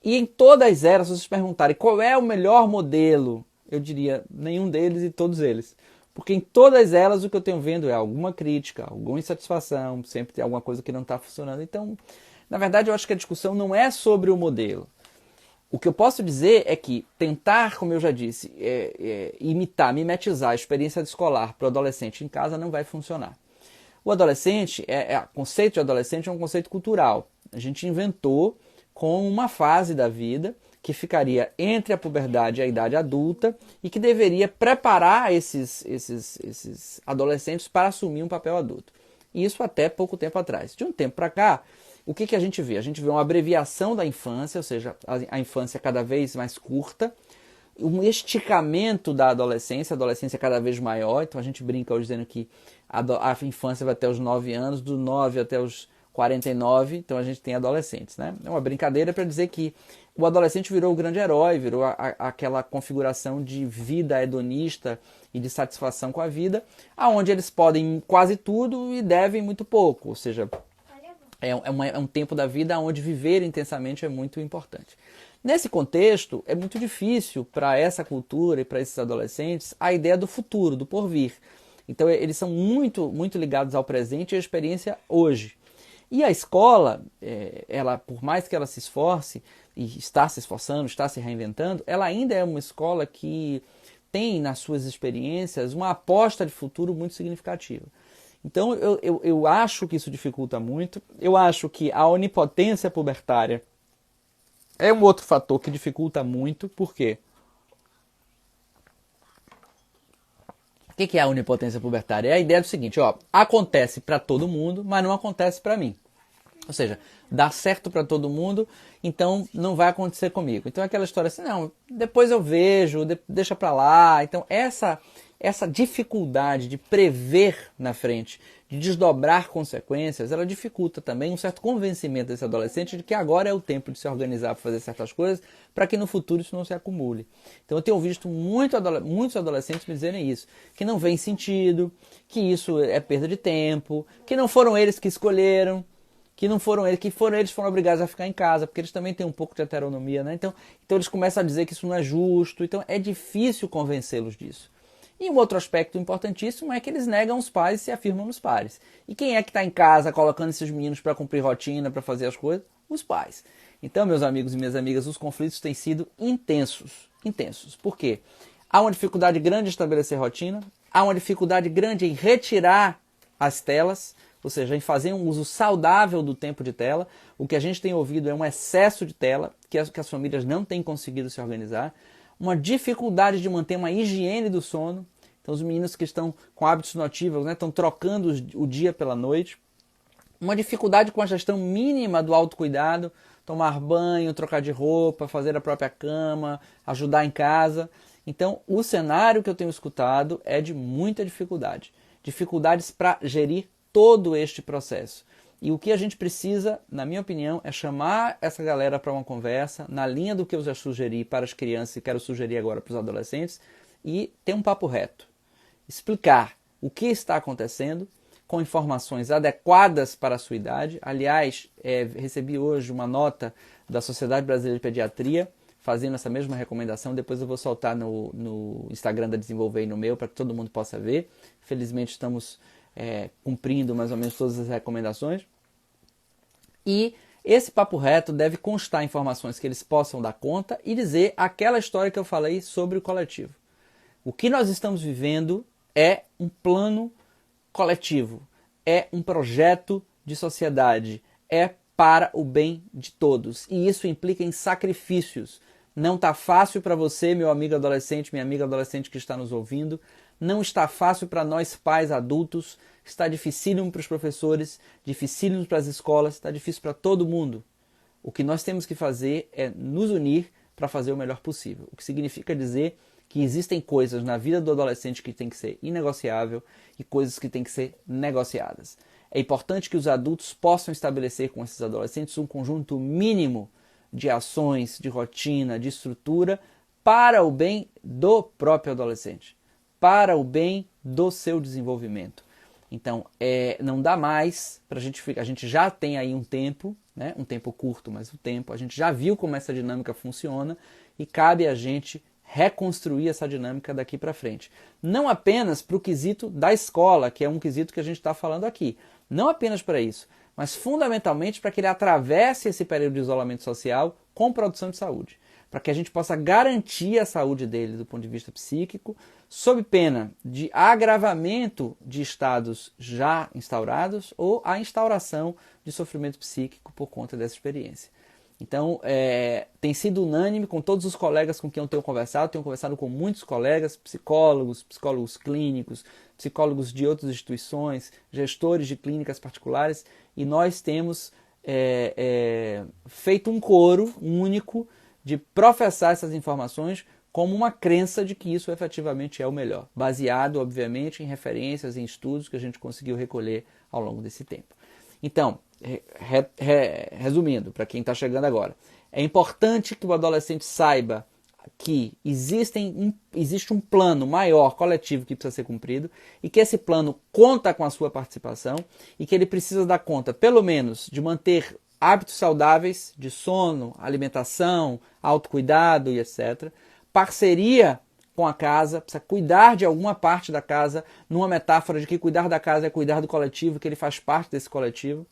E em todas elas, se vocês perguntarem qual é o melhor modelo, eu diria nenhum deles e todos eles. Porque em todas elas o que eu tenho vendo é alguma crítica, alguma insatisfação, sempre tem alguma coisa que não está funcionando. Então, na verdade, eu acho que a discussão não é sobre o modelo. O que eu posso dizer é que tentar, como eu já disse, imitar, mimetizar a experiência escolar para o adolescente em casa não vai funcionar. O adolescente, o conceito de adolescente é um conceito cultural. A gente inventou com uma fase da vida que ficaria entre a puberdade e a idade adulta e que deveria preparar esses adolescentes para assumir um papel adulto. Isso até pouco tempo atrás. De um tempo para cá, o que a gente vê? A gente vê uma abreviação da infância, ou seja, a infância cada vez mais curta, um esticamento da adolescência, a adolescência cada vez maior, então a gente brinca hoje dizendo que a infância vai até os 9 anos, do 9 até os 49, então a gente tem adolescentes, né? É uma brincadeira para dizer que o adolescente virou o grande herói, virou aquela configuração de vida hedonista e de satisfação com a vida, aonde eles podem quase tudo e devem muito pouco, ou seja, é um tempo da vida onde viver intensamente é muito importante. Nesse contexto, é muito difícil para essa cultura e para esses adolescentes a ideia do futuro, do porvir. Então, eles são muito, muito ligados ao presente e à experiência hoje. E a escola, ela, por mais que ela se esforce, e está se esforçando, está se reinventando, ela ainda é uma escola que tem nas suas experiências uma aposta de futuro muito significativa. Então, eu acho que isso dificulta muito. Eu acho que a onipotência pubertária é um outro fator que dificulta muito. Por quê? O que é a onipotência pubertária? É a ideia do seguinte, ó, acontece para todo mundo, mas não acontece para mim. Ou seja, dá certo para todo mundo, então não vai acontecer comigo. Então é aquela história assim, não, depois eu vejo, deixa para lá. Então essa dificuldade de prever na frente, de desdobrar consequências, ela dificulta também um certo convencimento desse adolescente de que agora é o tempo de se organizar para fazer certas coisas, para que no futuro isso não se acumule. Então eu tenho visto muitos adolescentes me dizerem isso, que não vem sentido, que isso é perda de tempo, que não foram eles que escolheram, que não foram eles, eles foram obrigados a ficar em casa, porque eles também têm um pouco de heteronomia, né? Então eles começam a dizer que isso não é justo, então é difícil convencê-los disso. E um outro aspecto importantíssimo é que eles negam os pais e se afirmam nos pares. E quem é que está em casa colocando esses meninos para cumprir rotina, para fazer as coisas? Os pais. Então, meus amigos e minhas amigas, os conflitos têm sido intensos. Intensos. Por quê? Há uma dificuldade grande em estabelecer rotina, há uma dificuldade grande em retirar as telas, ou seja, em fazer um uso saudável do tempo de tela. O que a gente tem ouvido é um excesso de tela, que as famílias não têm conseguido se organizar. Uma dificuldade de manter uma higiene do sono. Então os meninos que estão com hábitos notívaos, né, estão trocando o dia pela noite. Uma dificuldade com a gestão mínima do autocuidado, tomar banho, trocar de roupa, fazer a própria cama, ajudar em casa. Então o cenário que eu tenho escutado é de muita dificuldade. Dificuldades para gerir todo este processo. E o que a gente precisa, na minha opinião, é chamar essa galera para uma conversa, na linha do que eu já sugeri para as crianças e quero sugerir agora para os adolescentes, e ter um papo reto. Explicar o que está acontecendo, com informações adequadas para a sua idade. Aliás, recebi hoje uma nota da Sociedade Brasileira de Pediatria, fazendo essa mesma recomendação. Depois eu vou soltar no Instagram da Desenvolver e no meu, para que todo mundo possa ver. Felizmente estamos cumprindo mais ou menos todas as recomendações. E esse papo reto deve constar informações que eles possam dar conta e dizer aquela história que eu falei sobre o coletivo. O que nós estamos vivendo é um plano coletivo, é um projeto de sociedade, é para o bem de todos. E isso implica em sacrifícios. Não está fácil para você, meu amigo adolescente, minha amiga adolescente que está nos ouvindo. Não está fácil para nós pais adultos, está dificílimo para os professores, dificílimo para as escolas, está difícil para todo mundo. O que nós temos que fazer é nos unir para fazer o melhor possível. O que significa dizer que existem coisas na vida do adolescente que tem que ser inegociável e coisas que têm que ser negociadas. É importante que os adultos possam estabelecer com esses adolescentes um conjunto mínimo de ações, de rotina, de estrutura para o bem do próprio adolescente, para o bem do seu desenvolvimento. Então, não dá mais para a gente ficar. A gente já tem aí um tempo, né? Um tempo curto, mas o tempo. A gente já viu como essa dinâmica funciona e cabe a gente reconstruir essa dinâmica daqui para frente. Não apenas para o quesito da escola, que é um quesito que a gente está falando aqui. Não apenas para isso, mas fundamentalmente para que ele atravesse esse período de isolamento social com produção de saúde. Para que a gente possa garantir a saúde dele do ponto de vista psíquico, sob pena de agravamento de estados já instaurados ou a instauração de sofrimento psíquico por conta dessa experiência. Então, tem sido unânime com todos os colegas com quem eu tenho conversado com muitos colegas, psicólogos clínicos, psicólogos de outras instituições, gestores de clínicas particulares, e nós temos feito um coro único de professar essas informações como uma crença de que isso efetivamente é o melhor, baseado, obviamente, em referências, em estudos que a gente conseguiu recolher ao longo desse tempo. Então, resumindo, para quem está chegando agora, é importante que o adolescente saiba que existe um plano maior, coletivo, que precisa ser cumprido e que esse plano conta com a sua participação e que ele precisa dar conta, pelo menos, de manter hábitos saudáveis de sono, alimentação, autocuidado e etc. Parceria com a casa, precisa cuidar de alguma parte da casa, numa metáfora de que cuidar da casa é cuidar do coletivo, que ele faz parte desse coletivo.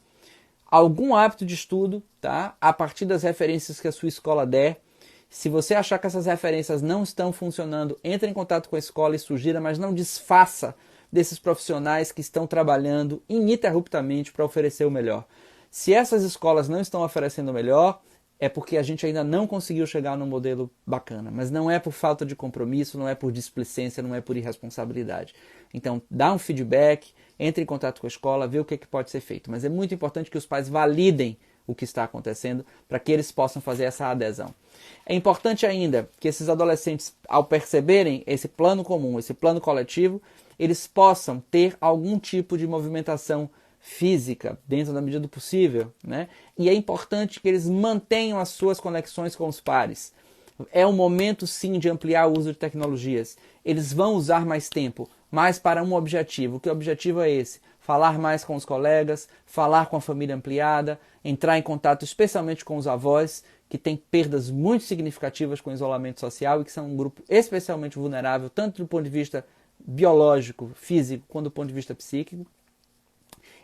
Algum hábito de estudo, tá? A partir das referências que a sua escola der. Se você achar que essas referências não estão funcionando, entre em contato com a escola e sugira, mas não desfaça desses profissionais que estão trabalhando ininterruptamente para oferecer o melhor. Se essas escolas não estão oferecendo o melhor, é porque a gente ainda não conseguiu chegar num modelo bacana. Mas não é por falta de compromisso, não é por displicência, não é por irresponsabilidade. Então, dá um feedback, entre em contato com a escola, vê o que pode ser feito. Mas é muito importante que os pais validem o que está acontecendo para que eles possam fazer essa adesão. É importante ainda que esses adolescentes, ao perceberem esse plano comum, esse plano coletivo, eles possam ter algum tipo de movimentação física dentro da medida do possível, né? E é importante que eles mantenham as suas conexões com os pares. É o momento sim de ampliar o uso de tecnologias. Eles vão usar mais tempo, mas para um objetivo. Que objetivo é esse? Falar mais com os colegas, falar com a família ampliada, entrar em contato especialmente com os avós, que têm perdas muito significativas com o isolamento social e que são um grupo especialmente vulnerável, tanto do ponto de vista biológico, físico, quanto do ponto de vista psíquico.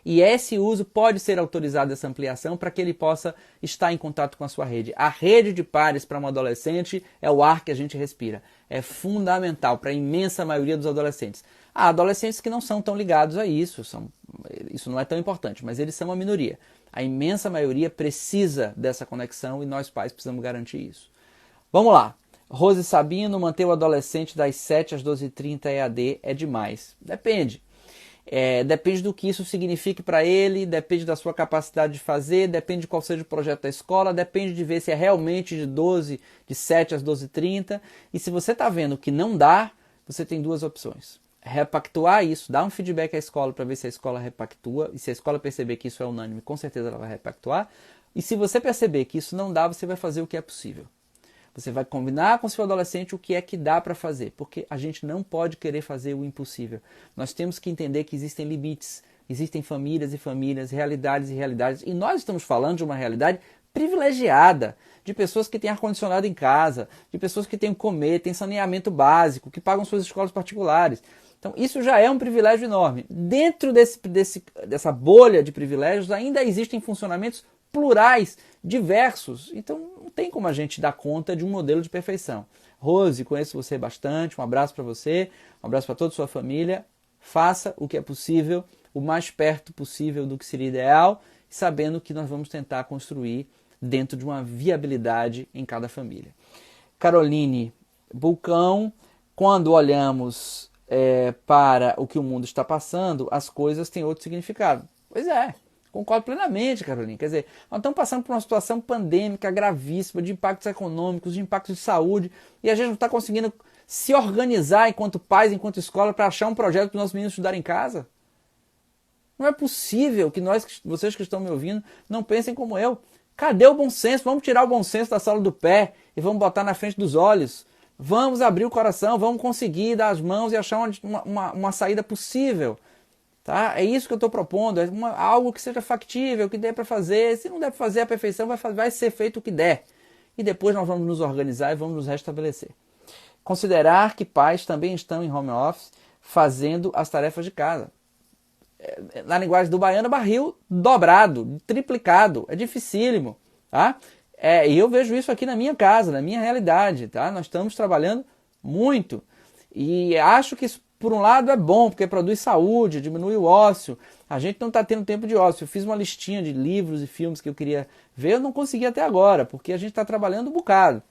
E esse uso pode ser autorizado, essa ampliação, para que ele possa estar em contato com a sua rede. A rede de pares para um adolescente é o ar que a gente respira. É fundamental para a imensa maioria dos adolescentes. Há adolescentes que não são tão ligados a isso, isso não é tão importante, mas eles são uma minoria. A imensa maioria precisa dessa conexão e nós pais precisamos garantir isso. Vamos lá. Rose Sabino, manter o adolescente das 7 às 12h30 EAD é demais. Depende. Depende do que isso signifique para ele, depende da sua capacidade de fazer, depende de qual seja o projeto da escola, depende de ver se é realmente de 7 às 12h30. E se você está vendo que não dá, você tem duas opções. Repactuar isso, dar um feedback à escola para ver se a escola repactua, e se a escola perceber que isso é unânime, com certeza ela vai repactuar. E se você perceber que isso não dá, você vai fazer o que é possível. Você vai combinar com seu adolescente o que é que dá para fazer, porque a gente não pode querer fazer o impossível. Nós temos que entender que existem limites, existem famílias e famílias, realidades e realidades, e nós estamos falando de uma realidade privilegiada, de pessoas que têm ar-condicionado em casa, de pessoas que têm o comer, têm saneamento básico, que pagam suas escolas particulares. Então isso já é um privilégio enorme. Dentro dessa bolha de privilégios ainda existem funcionamentos plurais, diversos. Então não tem como a gente dar conta de um modelo de perfeição. Rose, conheço você bastante, um abraço para você, um abraço para toda a sua família. Faça o que é possível, o mais perto possível do que seria ideal, sabendo que nós vamos tentar construir dentro de uma viabilidade em cada família. Caroline Bulcão, quando olhamos para o que o mundo está passando, as coisas têm outro significado. Pois é. Concordo plenamente, Carolina. Quer dizer, nós estamos passando por uma situação pandêmica gravíssima, de impactos econômicos, de impactos de saúde, e a gente não está conseguindo se organizar enquanto pais, enquanto escola, para achar um projeto para os nossos meninos estudarem em casa. Não é possível que vocês que estão me ouvindo, não pensem como eu. Cadê o bom senso? Vamos tirar o bom senso da sola do pé e vamos botar na frente dos olhos. Vamos abrir o coração, vamos conseguir dar as mãos e achar uma saída possível. Tá? É isso que eu estou propondo, algo que seja factível, que dê para fazer. Se não der para fazer a perfeição, vai ser feito o que der. E depois nós vamos nos organizar e vamos nos restabelecer. Considerar que pais também estão em home office fazendo as tarefas de casa. Na linguagem do baiano, barril dobrado, triplicado. É dificílimo. Tá? E eu vejo isso aqui na minha casa, na minha realidade. Tá? Nós estamos trabalhando muito. E acho que isso, por um lado, é bom, porque produz saúde, diminui o ócio. A gente não está tendo tempo de ócio. Eu fiz uma listinha de livros e filmes que eu queria ver, eu não consegui até agora, porque a gente está trabalhando um bocado.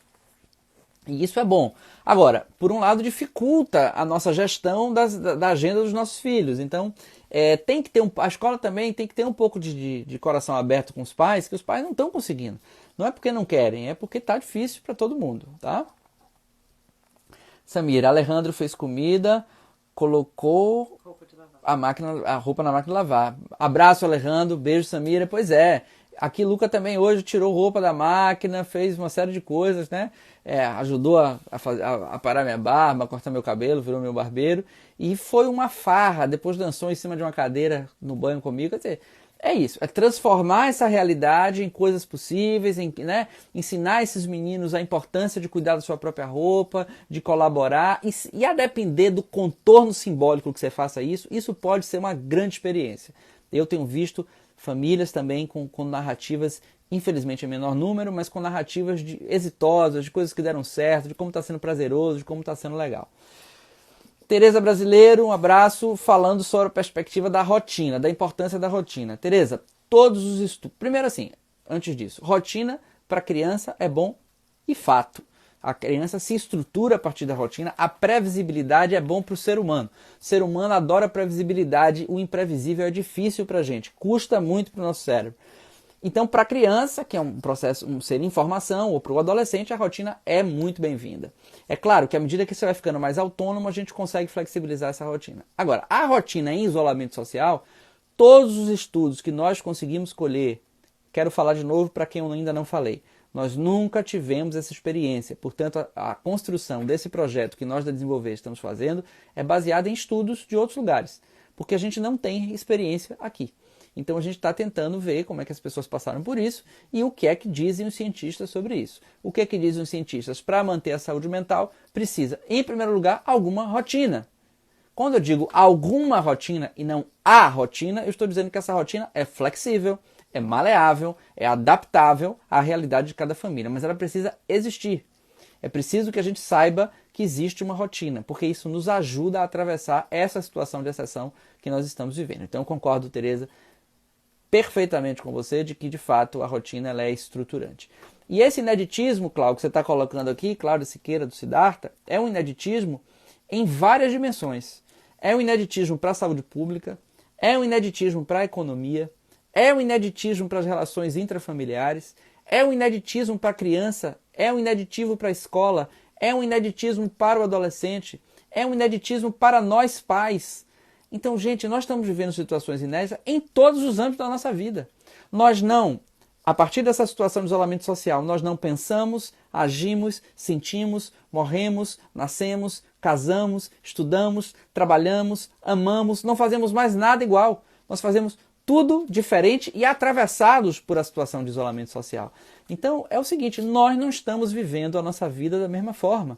E isso é bom. Agora, por um lado, dificulta a nossa gestão da agenda dos nossos filhos. Então, tem que ter a escola também tem que ter um pouco de coração aberto com os pais, que os pais não estão conseguindo. Não é porque não querem, é porque está difícil para todo mundo, tá? Samira, Alejandro fez comida, colocou a roupa na máquina de lavar. Abraço, Alejandro, beijo, Samira. Pois é, aqui Luca também hoje tirou roupa da máquina, fez uma série de coisas, né? Ajudou a parar minha barba, a cortar meu cabelo, virou meu barbeiro. E foi uma farra, depois dançou em cima de uma cadeira no banho comigo. Quer dizer, é isso, é transformar essa realidade em coisas possíveis, né? Ensinar esses meninos a importância de cuidar da sua própria roupa, de colaborar, e a depender do contorno simbólico que você faça isso pode ser uma grande experiência. Eu tenho visto famílias também com narrativas, infelizmente em menor número, mas com narrativas exitosas, de coisas que deram certo, de como está sendo prazeroso, de como está sendo legal. Tereza Brasileiro, um abraço, falando sobre a perspectiva da rotina, da importância da rotina. Tereza, todos os estudos... Primeiro assim, antes disso, rotina para a criança é bom e fato. A criança se estrutura a partir da rotina, a previsibilidade é bom para o ser humano. O ser humano adora previsibilidade, o imprevisível é difícil para a gente, custa muito para o nosso cérebro. Então, para a criança, que é um processo, um ser em formação, ou para o adolescente, a rotina é muito bem-vinda. É claro que à medida que você vai ficando mais autônomo, a gente consegue flexibilizar essa rotina. Agora, a rotina em isolamento social, todos os estudos que nós conseguimos colher, quero falar de novo para quem eu ainda não falei, nós nunca tivemos essa experiência. Portanto, a construção desse projeto que nós da Desenvolver estamos fazendo é baseada em estudos de outros lugares, porque a gente não tem experiência aqui. Então a gente está tentando ver como é que as pessoas passaram por isso e o que é que dizem os cientistas sobre isso. O que é que dizem os cientistas? Para manter a saúde mental, precisa, em primeiro lugar, alguma rotina. Quando eu digo alguma rotina e não a rotina, eu estou dizendo que essa rotina é flexível, é maleável, é adaptável à realidade de cada família, mas ela precisa existir. É preciso que a gente saiba que existe uma rotina, porque isso nos ajuda a atravessar essa situação de exceção que nós estamos vivendo. Então eu concordo, Tereza, perfeitamente com você de que, de fato, a rotina ela é estruturante. E esse ineditismo, Cláudio, que você está colocando aqui, Cláudio Siqueira, do Siddhartha, é um ineditismo em várias dimensões. É um ineditismo para a saúde pública, é um ineditismo para a economia, é um ineditismo para as relações intrafamiliares, é um ineditismo para a criança, é um ineditismo para a escola, é um ineditismo para o adolescente, é um ineditismo para nós pais. Então, gente, nós estamos vivendo situações inéditas em todos os âmbitos da nossa vida. Nós não, a partir dessa situação de isolamento social, nós não pensamos, agimos, sentimos, morremos, nascemos, casamos, estudamos, trabalhamos, amamos, não fazemos mais nada igual. Nós fazemos tudo diferente e atravessados por a situação de isolamento social. Então, é o seguinte, nós não estamos vivendo a nossa vida da mesma forma.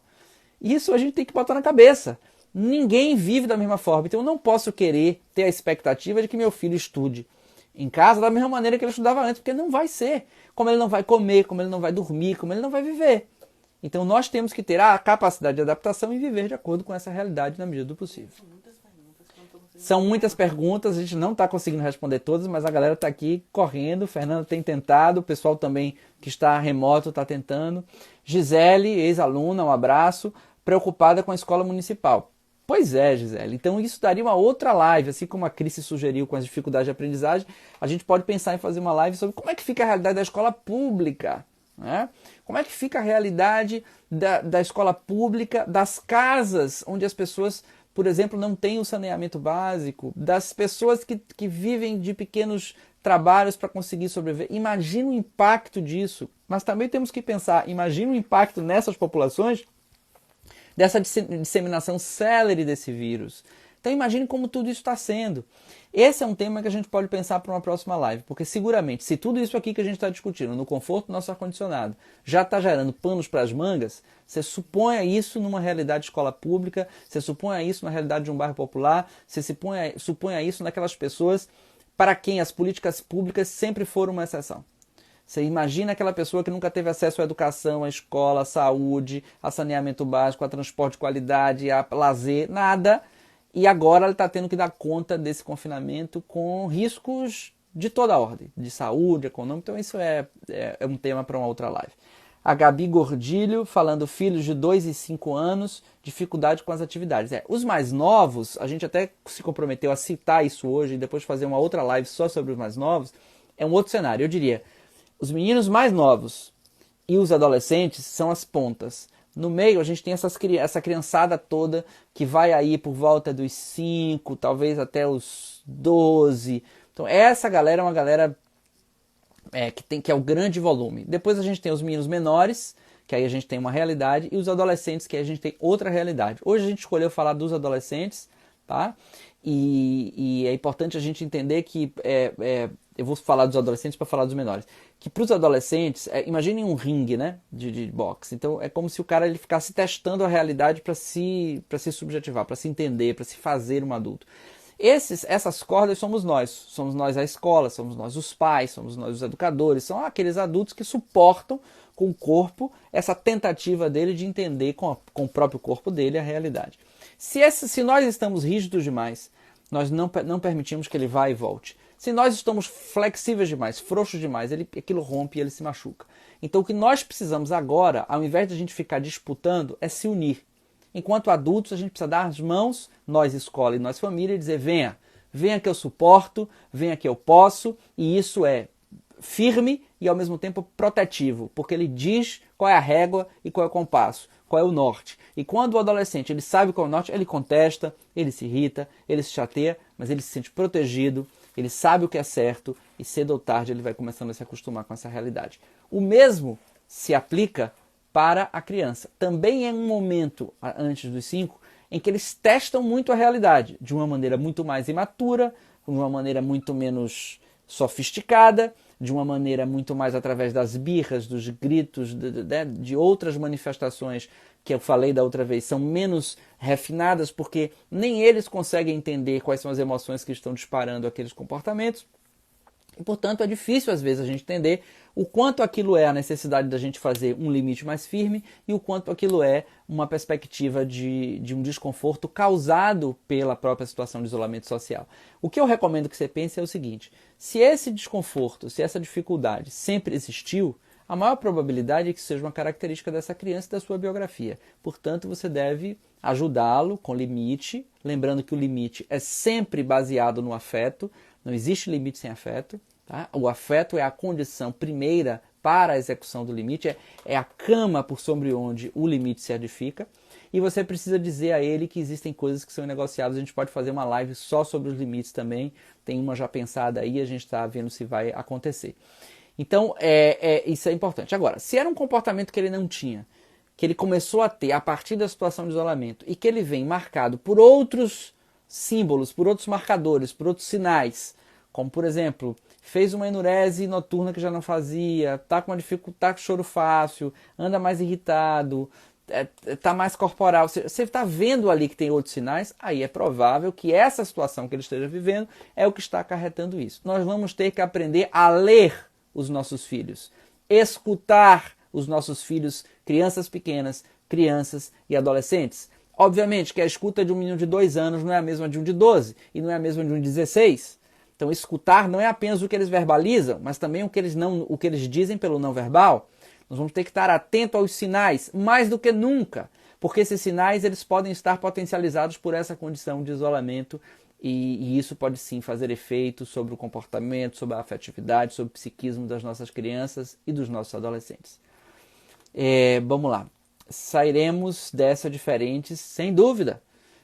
Isso a gente tem que botar na cabeça. Ninguém vive da mesma forma. Então, eu não posso querer ter a expectativa de que meu filho estude em casa da mesma maneira que ele estudava antes, porque não vai ser. Como ele não vai comer, como ele não vai dormir, como ele não vai viver. Então, nós temos que ter a capacidade de adaptação e viver de acordo com essa realidade na medida do possível. São muitas perguntas, a gente não está conseguindo responder todas, mas a galera está aqui correndo, o Fernando tem tentado, o pessoal também que está remoto está tentando. Gisele, ex-aluna, um abraço, preocupada com a escola municipal. Pois é, Gisele, então isso daria uma outra live, assim como a Cris sugeriu com as dificuldades de aprendizagem, a gente pode pensar em fazer uma live sobre como é que fica a realidade da escola pública, né? Como é que fica a realidade da escola pública, das casas onde as pessoas, por exemplo, não têm o saneamento básico, das pessoas que vivem de pequenos trabalhos para conseguir sobreviver. Imagina o impacto disso, mas também temos que pensar, imagina o impacto nessas populações dessa disseminação célere desse vírus. Então imagine como tudo isso está sendo. Esse é um tema que a gente pode pensar para uma próxima live, porque seguramente, se tudo isso aqui que a gente está discutindo, no conforto do nosso ar-condicionado, já está gerando panos para as mangas, você suponha isso numa realidade de escola pública, você suponha isso na realidade de um bairro popular, você suponha isso naquelas pessoas para quem as políticas públicas sempre foram uma exceção. Você imagina aquela pessoa que nunca teve acesso à educação, à escola, à saúde, a saneamento básico, a transporte de qualidade, a lazer, nada. E agora ela está tendo que dar conta desse confinamento com riscos de toda a ordem, de saúde, econômica. Então isso é um tema para uma outra live. A Gabi Gordilho falando filhos de 2 e 5 anos, dificuldade com as atividades. Os mais novos, a gente até se comprometeu a citar isso hoje e depois fazer uma outra live só sobre os mais novos, é um outro cenário. Eu diria, os meninos mais novos e os adolescentes são as pontas. No meio a gente tem essa criançada toda que vai aí por volta dos 5, talvez até os 12. Então essa galera é uma galera que é o grande volume. Depois a gente tem os meninos menores, que aí a gente tem uma realidade, e os adolescentes, que aí a gente tem outra realidade. Hoje a gente escolheu falar dos adolescentes, tá? E é importante a gente entender que, eu vou falar dos adolescentes para falar dos menores, que para os adolescentes, imaginem um ringue, né, de boxe. Então é como se o cara ele ficasse testando a realidade para se subjetivar, para se entender, para se fazer um adulto. Essas cordas somos nós a escola, somos nós os pais, somos nós os educadores, são aqueles adultos que suportam com o corpo essa tentativa dele de entender com o próprio corpo dele a realidade. Se nós estamos rígidos demais, nós não permitimos que ele vá e volte. Se nós estamos flexíveis demais, frouxos demais, aquilo rompe e ele se machuca. Então o que nós precisamos agora, ao invés de a gente ficar disputando, é se unir. Enquanto adultos, a gente precisa dar as mãos, nós escola e nós família, e dizer, venha que eu suporto, venha que eu posso, e isso é firme e ao mesmo tempo protetivo, porque ele diz qual é a régua e qual é o compasso, qual é o norte. E quando o adolescente ele sabe qual é o norte, ele contesta, ele se irrita, ele se chateia, mas ele se sente protegido, ele sabe o que é certo e cedo ou tarde ele vai começando a se acostumar com essa realidade. O mesmo se aplica para a criança. Também é um momento, antes dos 5, em que eles testam muito a realidade, de uma maneira muito mais imatura, de uma maneira muito menos sofisticada, de uma maneira muito mais através das birras, dos gritos, de outras manifestações que eu falei da outra vez, são menos refinadas, porque nem eles conseguem entender quais são as emoções que estão disparando aqueles comportamentos. E, portanto, é difícil, às vezes, a gente entender o quanto aquilo é a necessidade da gente fazer um limite mais firme e o quanto aquilo é uma perspectiva de um desconforto causado pela própria situação de isolamento social. O que eu recomendo que você pense é o seguinte: se esse desconforto, se essa dificuldade sempre existiu, a maior probabilidade é que seja uma característica dessa criança e da sua biografia. Portanto, você deve ajudá-lo com limite, lembrando que o limite é sempre baseado no afeto. Não existe limite sem afeto. Tá? O afeto é a condição primeira para a execução do limite, é a cama por sobre onde o limite se edifica. E você precisa dizer a ele que existem coisas que são negociáveis. A gente pode fazer uma live só sobre os limites também. Tem uma já pensada aí, a gente está vendo se vai acontecer. Então, isso é importante. Agora, se era um comportamento que ele não tinha, que ele começou a ter a partir da situação de isolamento e que ele vem marcado por outros símbolos, por outros marcadores, por outros sinais, como por exemplo, fez uma enurese noturna que já não fazia, tá com uma dificuldade, tá com choro fácil, anda mais irritado, tá mais corporal, você está vendo ali que tem outros sinais, aí é provável que essa situação que ele esteja vivendo é o que está acarretando isso. Nós vamos ter que aprender a ler os nossos filhos, escutar os nossos filhos, crianças pequenas, crianças e adolescentes. Obviamente que a escuta de um menino de 2 anos não é a mesma de um de 12 e não é a mesma de um de 16. Então escutar não é apenas o que eles verbalizam, mas também o que eles dizem pelo não verbal. Nós vamos ter que estar atento aos sinais, mais do que nunca, porque esses sinais eles podem estar potencializados por essa condição de isolamento e isso pode sim fazer efeito sobre o comportamento, sobre a afetividade, sobre o psiquismo das nossas crianças e dos nossos adolescentes. Vamos lá. Sairemos dessa diferentes, sem dúvida.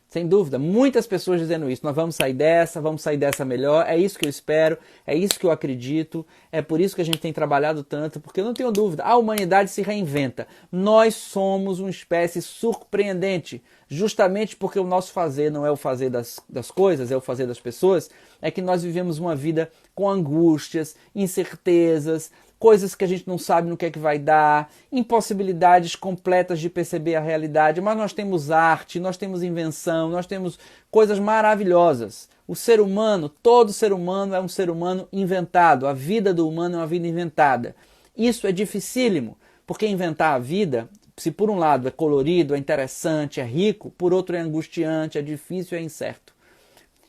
Sem dúvida, muitas pessoas dizendo isso, nós vamos sair dessa melhor, é isso que eu espero, é isso que eu acredito, é por isso que a gente tem trabalhado tanto, porque eu não tenho dúvida, a humanidade se reinventa. Nós somos uma espécie surpreendente, justamente porque o nosso fazer não é o fazer das coisas, é o fazer das pessoas, é que nós vivemos uma vida com angústias, incertezas, coisas que a gente não sabe no que é que vai dar, impossibilidades completas de perceber a realidade, mas nós temos arte, nós temos invenção, nós temos coisas maravilhosas. O ser humano, todo ser humano é um ser humano inventado, a vida do humano é uma vida inventada. Isso é dificílimo, porque inventar a vida, se por um lado é colorido, é interessante, é rico, por outro é angustiante, é difícil, é incerto.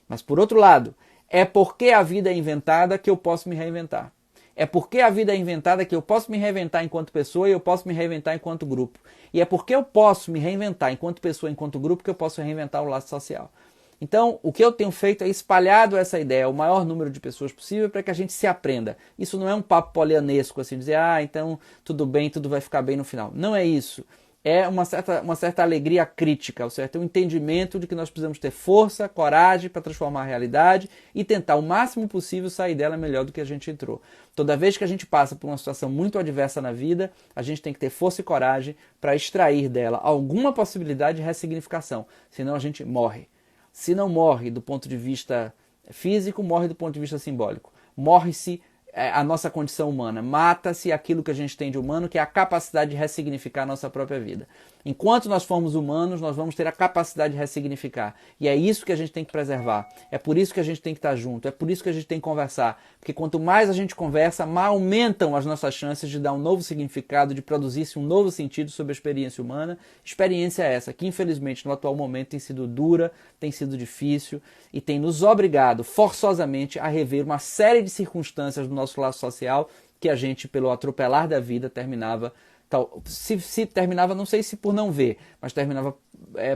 Mas por outro lado, é porque a vida é inventada que eu posso me reinventar. É porque a vida é inventada que eu posso me reinventar enquanto pessoa e eu posso me reinventar enquanto grupo. E é porque eu posso me reinventar enquanto pessoa e enquanto grupo que eu posso reinventar o laço social. Então, o que eu tenho feito é espalhado essa ideia ao maior número de pessoas possível para que a gente se aprenda. Isso não é um papo polianesco, assim, dizer, então tudo bem, tudo vai ficar bem no final. Não é isso. É uma certa alegria crítica, um entendimento de que nós precisamos ter força, coragem para transformar a realidade e tentar o máximo possível sair dela melhor do que a gente entrou. Toda vez que a gente passa por uma situação muito adversa na vida, a gente tem que ter força e coragem para extrair dela alguma possibilidade de ressignificação, senão a gente morre. Se não morre do ponto de vista físico, morre do ponto de vista simbólico. Morre-se a nossa condição humana, mata-se aquilo que a gente tem de humano, que é a capacidade de ressignificar a nossa própria vida. Enquanto nós formos humanos, nós vamos ter a capacidade de ressignificar. E é isso que a gente tem que preservar. É por isso que a gente tem que estar junto. É por isso que a gente tem que conversar. Porque quanto mais a gente conversa, mais aumentam as nossas chances de dar um novo significado, de produzir-se um novo sentido sobre a experiência humana. Experiência essa, que infelizmente no atual momento tem sido dura, tem sido difícil e tem nos obrigado forçosamente a rever uma série de circunstâncias do nosso laço social, que a gente, pelo atropelar da vida, terminava, se terminava, não sei se por não ver, mas terminava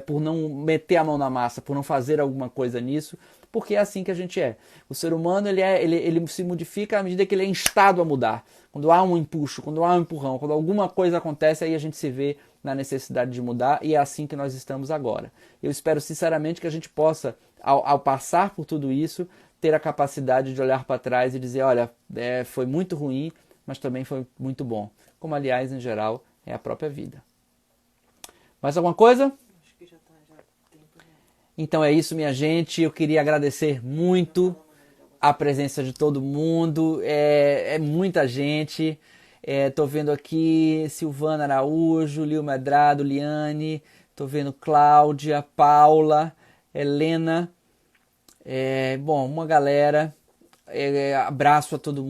por não meter a mão na massa, por não fazer alguma coisa nisso, porque é assim que a gente é. O ser humano ele se modifica à medida que ele é instado a mudar. Quando há um empuxo, quando há um empurrão, quando alguma coisa acontece, aí a gente se vê na necessidade de mudar, e é assim que nós estamos agora. Eu espero sinceramente que a gente possa, ao passar por tudo isso, ter a capacidade de olhar para trás e dizer, olha, foi muito ruim, mas também foi muito bom. Como, aliás, em geral, é a própria vida. Mais alguma coisa? Acho que já tempo já. Então é isso, minha gente. Eu queria agradecer muito a presença de todo mundo. É muita gente. Tô vendo aqui Silvana Araújo, Lil Medrado, Liane. Tô vendo Cláudia, Paula, Helena. Bom, uma galera. Abraço a todo mundo.